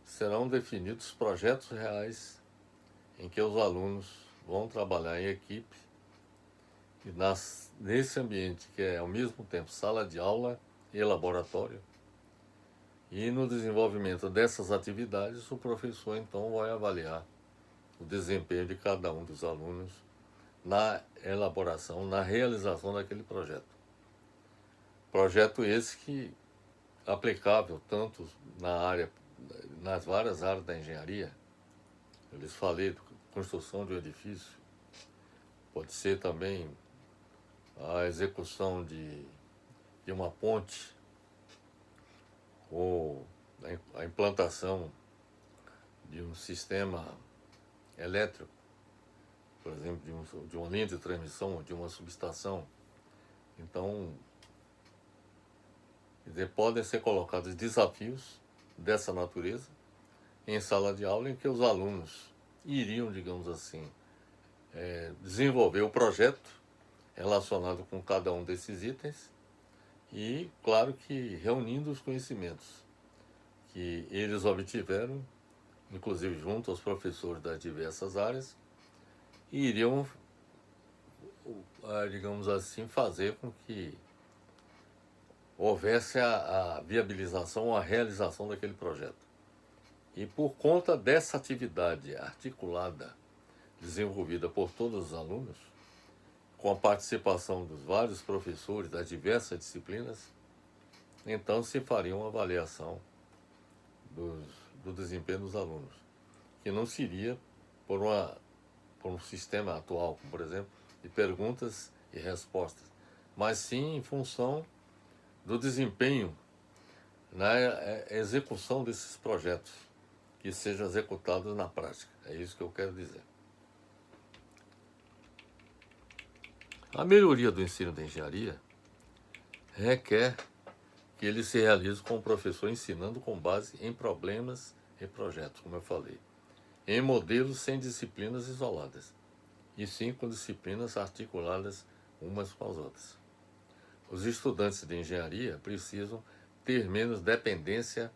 serão definidos projetos reais em que os alunos vão trabalhar em equipe e nesse ambiente que é ao mesmo tempo sala de aula e laboratório. E no desenvolvimento dessas atividades, o professor então vai avaliar o desempenho de cada um dos alunos na elaboração, na realização daquele projeto. Projeto esse que é aplicável tanto nas várias áreas da engenharia. Eu lhes falei de construção de um edifício, pode ser também a execução de uma ponte ou a implantação de um sistema elétrico, por exemplo, de uma linha de transmissão, de uma subestação. Então, podem ser colocados desafios dessa natureza em sala de aula em que os alunos iriam, digamos assim, desenvolver o projeto relacionado com cada um desses itens e, claro que reunindo os conhecimentos que eles obtiveram, inclusive junto aos professores das diversas áreas, e iriam, digamos assim, fazer com que houvesse a viabilização ou a realização daquele projeto. E por conta dessa atividade articulada, desenvolvida por todos os alunos, com a participação dos vários professores das diversas disciplinas, então se faria uma avaliação do desempenho dos alunos, que não seria por um sistema atual, como por exemplo, de perguntas e respostas, mas sim em função do desempenho na execução desses projetos, que sejam executados na prática. É isso que eu quero dizer. A melhoria do ensino da engenharia requer que ele se realize com o professor ensinando com base em problemas e projetos, como eu falei, em modelos sem disciplinas isoladas, e sim com disciplinas articuladas umas com as outras. Os estudantes de engenharia precisam ter menos dependência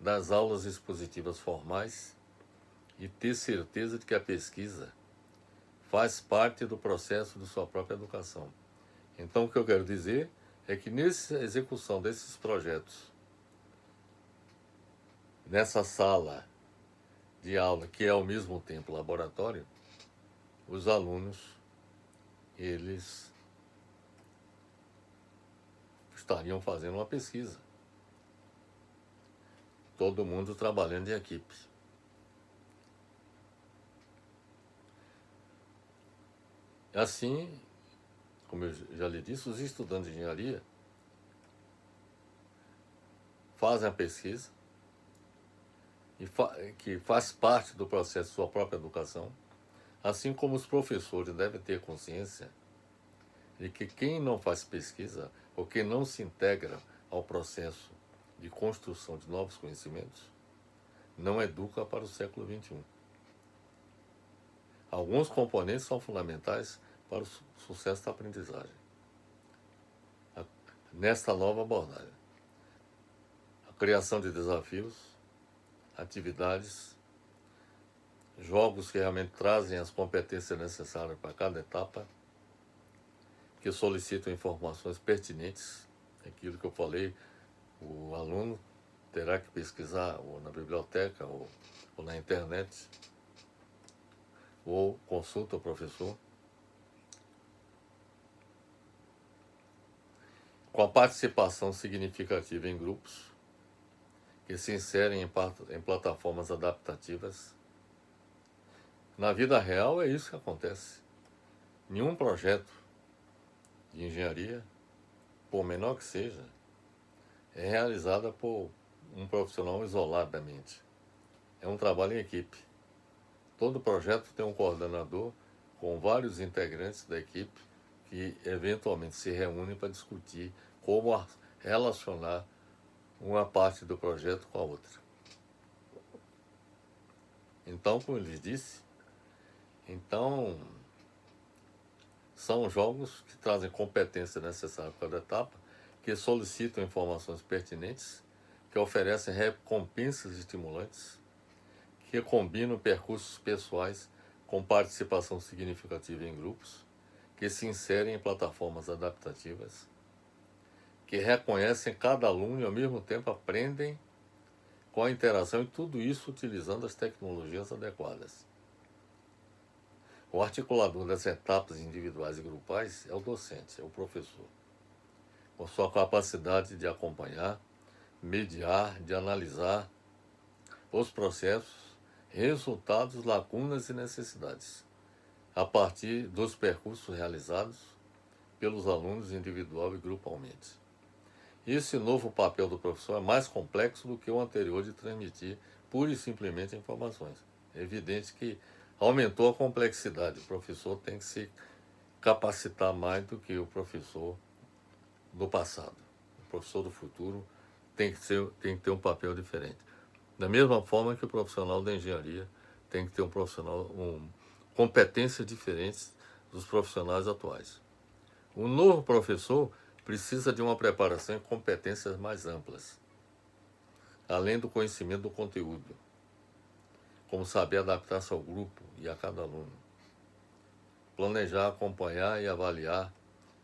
das aulas expositivas formais e ter certeza de que a pesquisa faz parte do processo de sua própria educação. Então, o que eu quero dizer é que nessa execução desses projetos, nessa sala de aula, que é ao mesmo tempo laboratório, os alunos, eles estariam fazendo uma pesquisa. Todo mundo trabalhando em equipe. Assim, como eu já lhe disse, os estudantes de engenharia fazem a pesquisa, que faz parte do processo de sua própria educação, assim como os professores devem ter consciência de que quem não faz pesquisa ou quem não se integra ao processo de construção de novos conhecimentos não educa para o século XXI. Alguns componentes são fundamentais para o sucesso da aprendizagem. Nesta nova abordagem, a criação de desafios, atividades, jogos que realmente trazem as competências necessárias para cada etapa, que solicitam informações pertinentes, aquilo que eu falei, o aluno terá que pesquisar ou na biblioteca ou na internet, ou consulta o professor. com a participação significativa em grupos que se inserem em plataformas adaptativas. Na vida real é isso que acontece. Nenhum projeto de engenharia, por menor que seja, é realizado por um profissional isoladamente. É um trabalho em equipe. Todo projeto tem um coordenador com vários integrantes da equipe que eventualmente se reúnem para discutir como relacionar uma parte do projeto com a outra. Então, como eu lhes disse, são jogos que trazem competência necessária para cada etapa, que solicitam informações pertinentes, que oferecem recompensas estimulantes, que combinam percursos pessoais com participação significativa em grupos, que se inserem em plataformas adaptativas, que reconhecem cada aluno e ao mesmo tempo aprendem com a interação e tudo isso utilizando as tecnologias adequadas. O articulador das etapas individuais e grupais é o docente, é o professor, com sua capacidade de acompanhar, mediar, de analisar os processos, resultados, lacunas e necessidades, a partir dos percursos realizados pelos alunos individual e grupalmente. Esse novo papel do professor é mais complexo do que o anterior de transmitir pura e simplesmente informações. É evidente que aumentou a complexidade. O professor tem que se capacitar mais do que o professor do passado. O professor do futuro tem que ter um papel diferente. Da mesma forma que o profissional da engenharia tem que ter competências diferentes dos profissionais atuais. O novo professor precisa de uma preparação e competências mais amplas, além do conhecimento do conteúdo, como saber adaptar-se ao grupo e a cada aluno, planejar, acompanhar e avaliar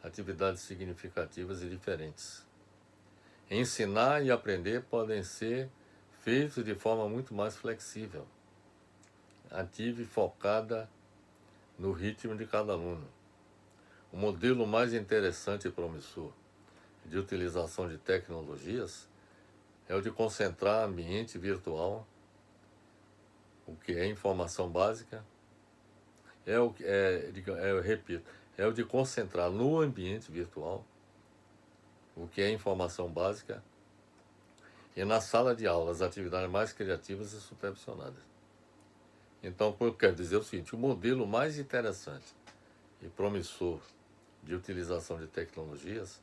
atividades significativas e diferentes. Ensinar e aprender podem ser feitos de forma muito mais flexível, ativa e focada no ritmo de cada aluno. O modelo mais interessante e promissor de utilização de tecnologias é o de concentrar ambiente virtual, o que é informação básica, é o de concentrar no ambiente virtual, o que é informação básica, e na sala de aula as atividades mais criativas e supervisionadas. Então, o que eu quero dizer é o seguinte: o modelo mais interessante e promissor de utilização de tecnologias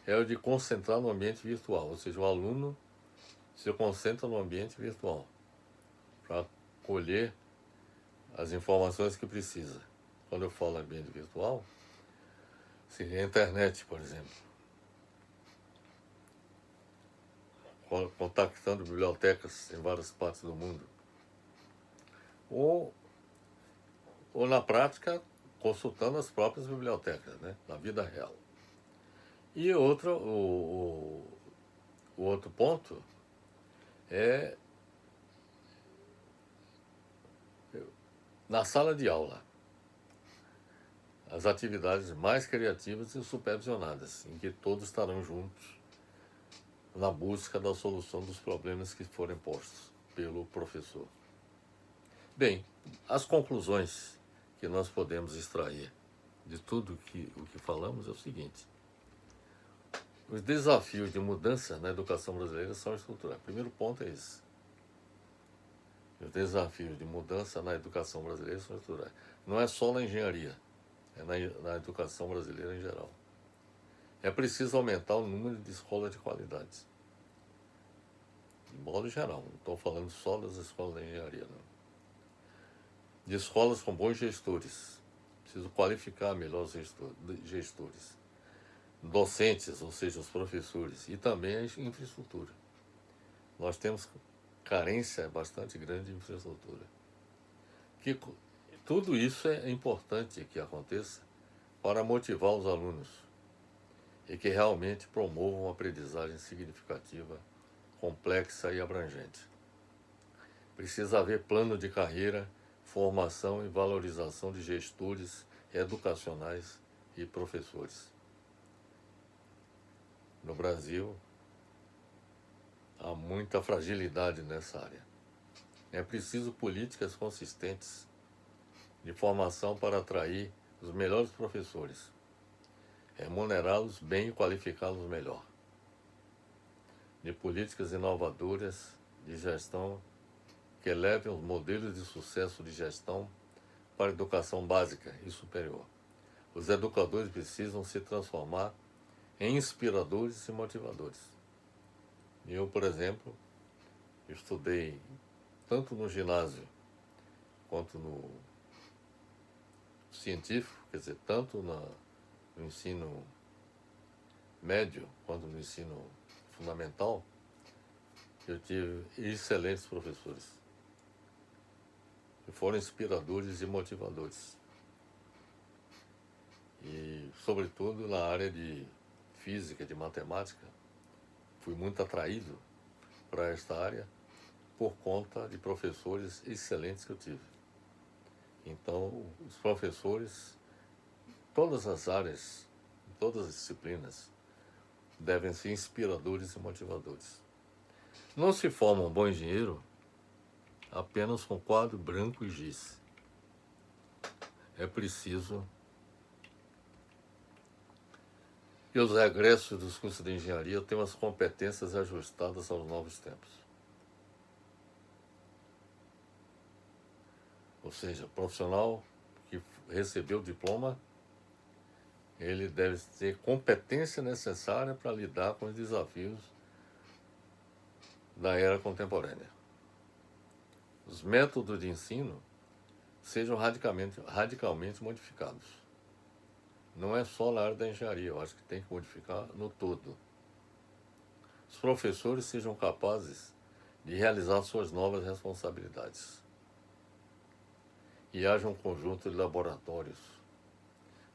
é o de concentrar no ambiente virtual, ou seja, o aluno se concentra no ambiente virtual para colher as informações que precisa. Quando eu falo ambiente virtual, seria a internet, por exemplo, contactando bibliotecas em várias partes do mundo, ou na prática consultando as próprias bibliotecas, né, na vida real. E o outro ponto é na sala de aula, as atividades mais criativas e supervisionadas, em que todos estarão juntos na busca da solução dos problemas que forem postos pelo professor. Bem, as conclusões que nós podemos extrair de tudo o que falamos é o seguinte: os desafios de mudança na educação brasileira são estruturais. O primeiro ponto é esse. Os desafios de mudança na educação brasileira são estruturais. Não é só na engenharia, é na educação brasileira em geral. É preciso aumentar o número de escolas de qualidade. De modo geral, não estou falando só das escolas de engenharia, não. De escolas com bons gestores. Preciso qualificar melhor os gestores. Docentes, ou seja, os professores, e também a infraestrutura. Nós temos carência bastante grande de infraestrutura. Tudo isso é importante que aconteça para motivar os alunos e que realmente promovam uma aprendizagem significativa, complexa e abrangente. Precisa haver plano de carreira, formação e valorização de gestores educacionais e professores. no Brasil há muita fragilidade nessa área. É preciso políticas consistentes de formação para atrair os melhores professores, remunerá-los bem e qualificá-los melhor. De políticas inovadoras de gestão que levem os modelos de sucesso de gestão para a educação básica e superior. Os educadores precisam se transformar em inspiradores e motivadores. Eu, por exemplo, estudei tanto no ginásio quanto no científico, quer dizer, tanto no ensino médio quanto no ensino fundamental, eu tive excelentes professores que foram inspiradores e motivadores. E, sobretudo, na área de física, de matemática, fui muito atraído para esta área por conta de professores excelentes que eu tive. Então, os professores, todas as áreas, todas as disciplinas, devem ser inspiradores e motivadores. Não se forma um bom engenheiro apenas com quadro branco e giz. É preciso que os egressos dos cursos de engenharia tenham as competências ajustadas aos novos tempos. Ou seja, o profissional que recebeu o diploma, ele deve ter competência necessária para lidar com os desafios da era contemporânea. Os métodos de ensino sejam radicalmente modificados. Não é só na área da engenharia, eu acho que tem que modificar no todo. Os professores sejam capazes de realizar suas novas responsabilidades. E haja um conjunto de laboratórios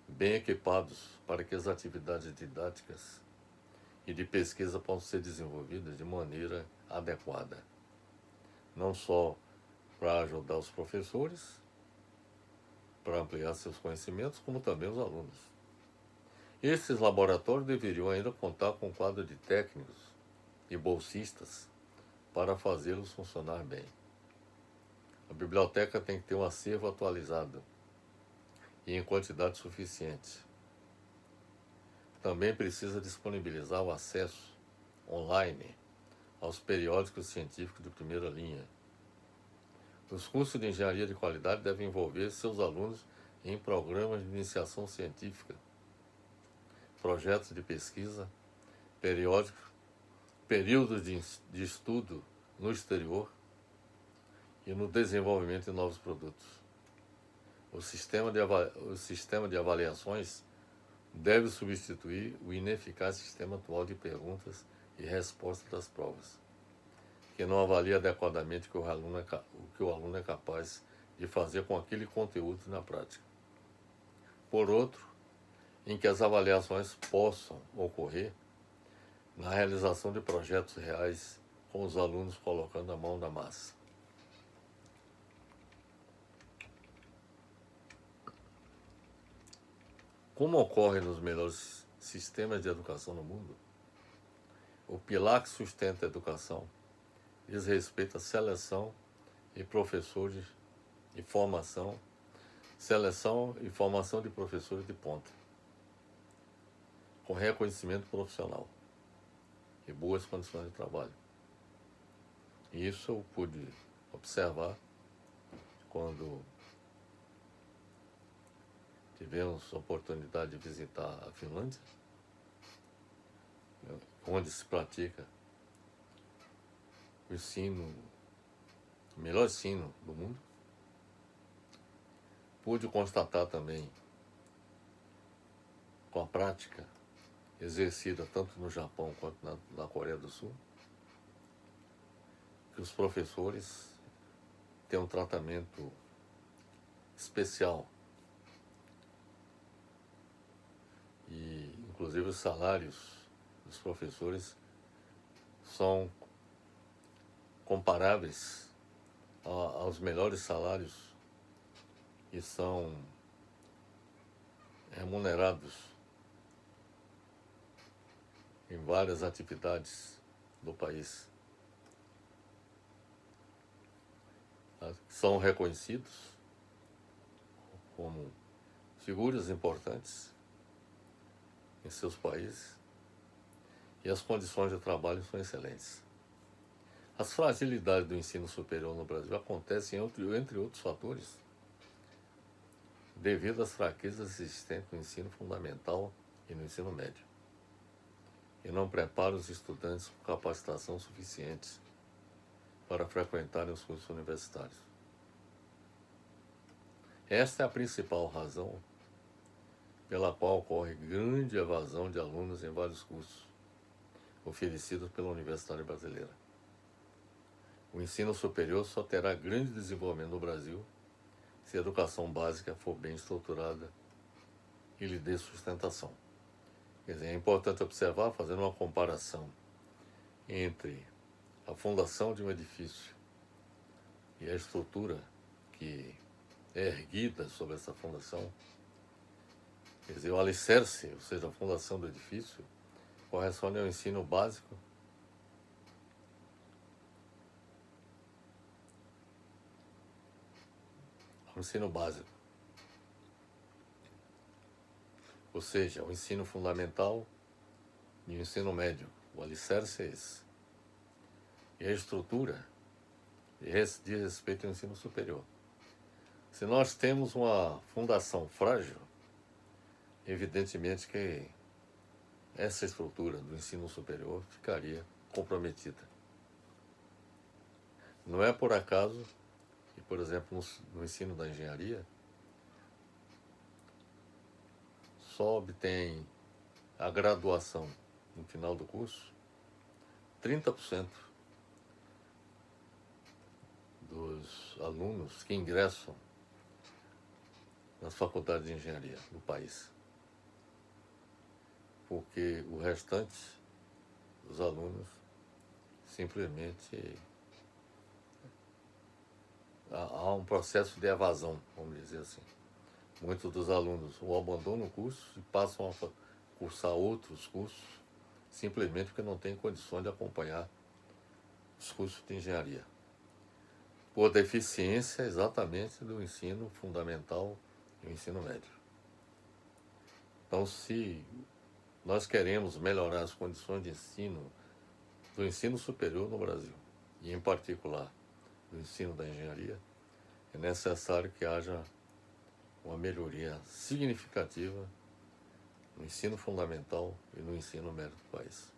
bem equipados para que as atividades didáticas e de pesquisa possam ser desenvolvidas de maneira adequada. Não só para ajudar os professores, para ampliar seus conhecimentos, como também os alunos. Esses laboratórios deveriam ainda contar com um quadro de técnicos e bolsistas para fazê-los funcionar bem. A biblioteca tem que ter um acervo atualizado e em quantidade suficiente. Também precisa disponibilizar o acesso online aos periódicos científicos de primeira linha. Os cursos de engenharia de qualidade devem envolver seus alunos em programas de iniciação científica, projetos de pesquisa, períodos de estudo no exterior e no desenvolvimento de novos produtos. O sistema de avaliações deve substituir o ineficaz sistema atual de perguntas e respostas das provas, que não avalia adequadamente o que o aluno é capaz de fazer com aquele conteúdo na prática. Por outro, em que as avaliações possam ocorrer na realização de projetos reais com os alunos colocando a mão na massa. Como ocorre nos melhores sistemas de educação no mundo, o pilar que sustenta a educação diz respeito à seleção e professores e formação, seleção e formação de professores de ponta, com reconhecimento profissional e boas condições de trabalho. E isso eu pude observar quando tivemos a oportunidade de visitar a Finlândia, onde se pratica o melhor ensino do mundo. Pude constatar também, com a prática exercida tanto no Japão quanto na Coreia do Sul, que os professores têm um tratamento especial e, inclusive, os salários dos professores são comparáveis aos melhores salários que são remunerados em várias atividades do país. São reconhecidos como figuras importantes em seus países e as condições de trabalho são excelentes. As fragilidades do ensino superior no Brasil acontecem, entre outros fatores, devido às fraquezas existentes no ensino fundamental e no ensino médio, e não prepara os estudantes com capacitação suficiente para frequentarem os cursos universitários. Esta é a principal razão pela qual ocorre grande evasão de alunos em vários cursos oferecidos pela Universidade Brasileira. O ensino superior só terá grande desenvolvimento no Brasil se a educação básica for bem estruturada e lhe dê sustentação. Quer dizer, é importante observar, fazendo uma comparação entre a fundação de um edifício e a estrutura que é erguida sobre essa fundação. Quer dizer, o alicerce, ou seja, a fundação do edifício, corresponde ao ensino básico, ou seja, o ensino fundamental e o ensino médio. O alicerce é esse. E a estrutura diz respeito ao ensino superior. Se nós temos uma fundação frágil, evidentemente que essa estrutura do ensino superior ficaria comprometida. Não é por acaso que, por exemplo, no ensino da engenharia, só obtém a graduação no final do curso 30% dos alunos que ingressam nas faculdades de engenharia do país. Porque o restante dos alunos simplesmente há um processo de evasão, vamos dizer assim. Muitos dos alunos ou abandonam o curso e passam a cursar outros cursos simplesmente porque não têm condições de acompanhar os cursos de engenharia, por deficiência exatamente do ensino fundamental e o ensino médio. Então, se nós queremos melhorar as condições de ensino, do ensino superior no Brasil, e em particular do ensino da engenharia, é necessário que haja uma melhoria significativa no ensino fundamental e no ensino médio do país.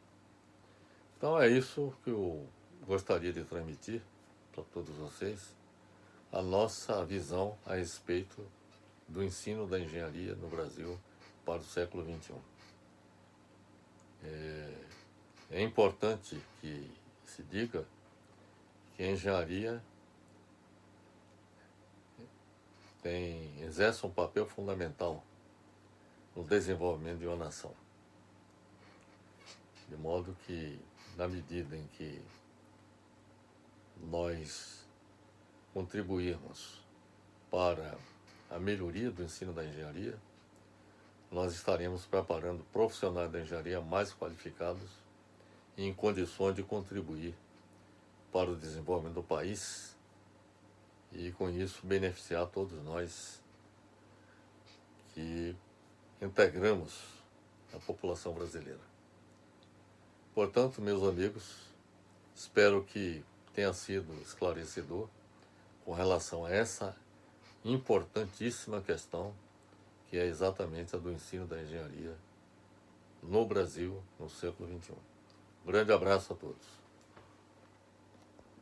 Então é isso que eu gostaria de transmitir para todos vocês, a nossa visão a respeito do ensino da engenharia no Brasil para o século XXI. É importante que se diga que a engenharia exerce um papel fundamental no desenvolvimento de uma nação. De modo que, na medida em que nós contribuirmos para a melhoria do ensino da engenharia, nós estaremos preparando profissionais da engenharia mais qualificados e em condições de contribuir para o desenvolvimento do país e, com isso, beneficiar todos nós que integramos a população brasileira. Portanto, meus amigos, espero que tenha sido esclarecedor com relação a essa importantíssima questão, que é exatamente a do ensino da engenharia no Brasil no século XXI. Um grande abraço a todos.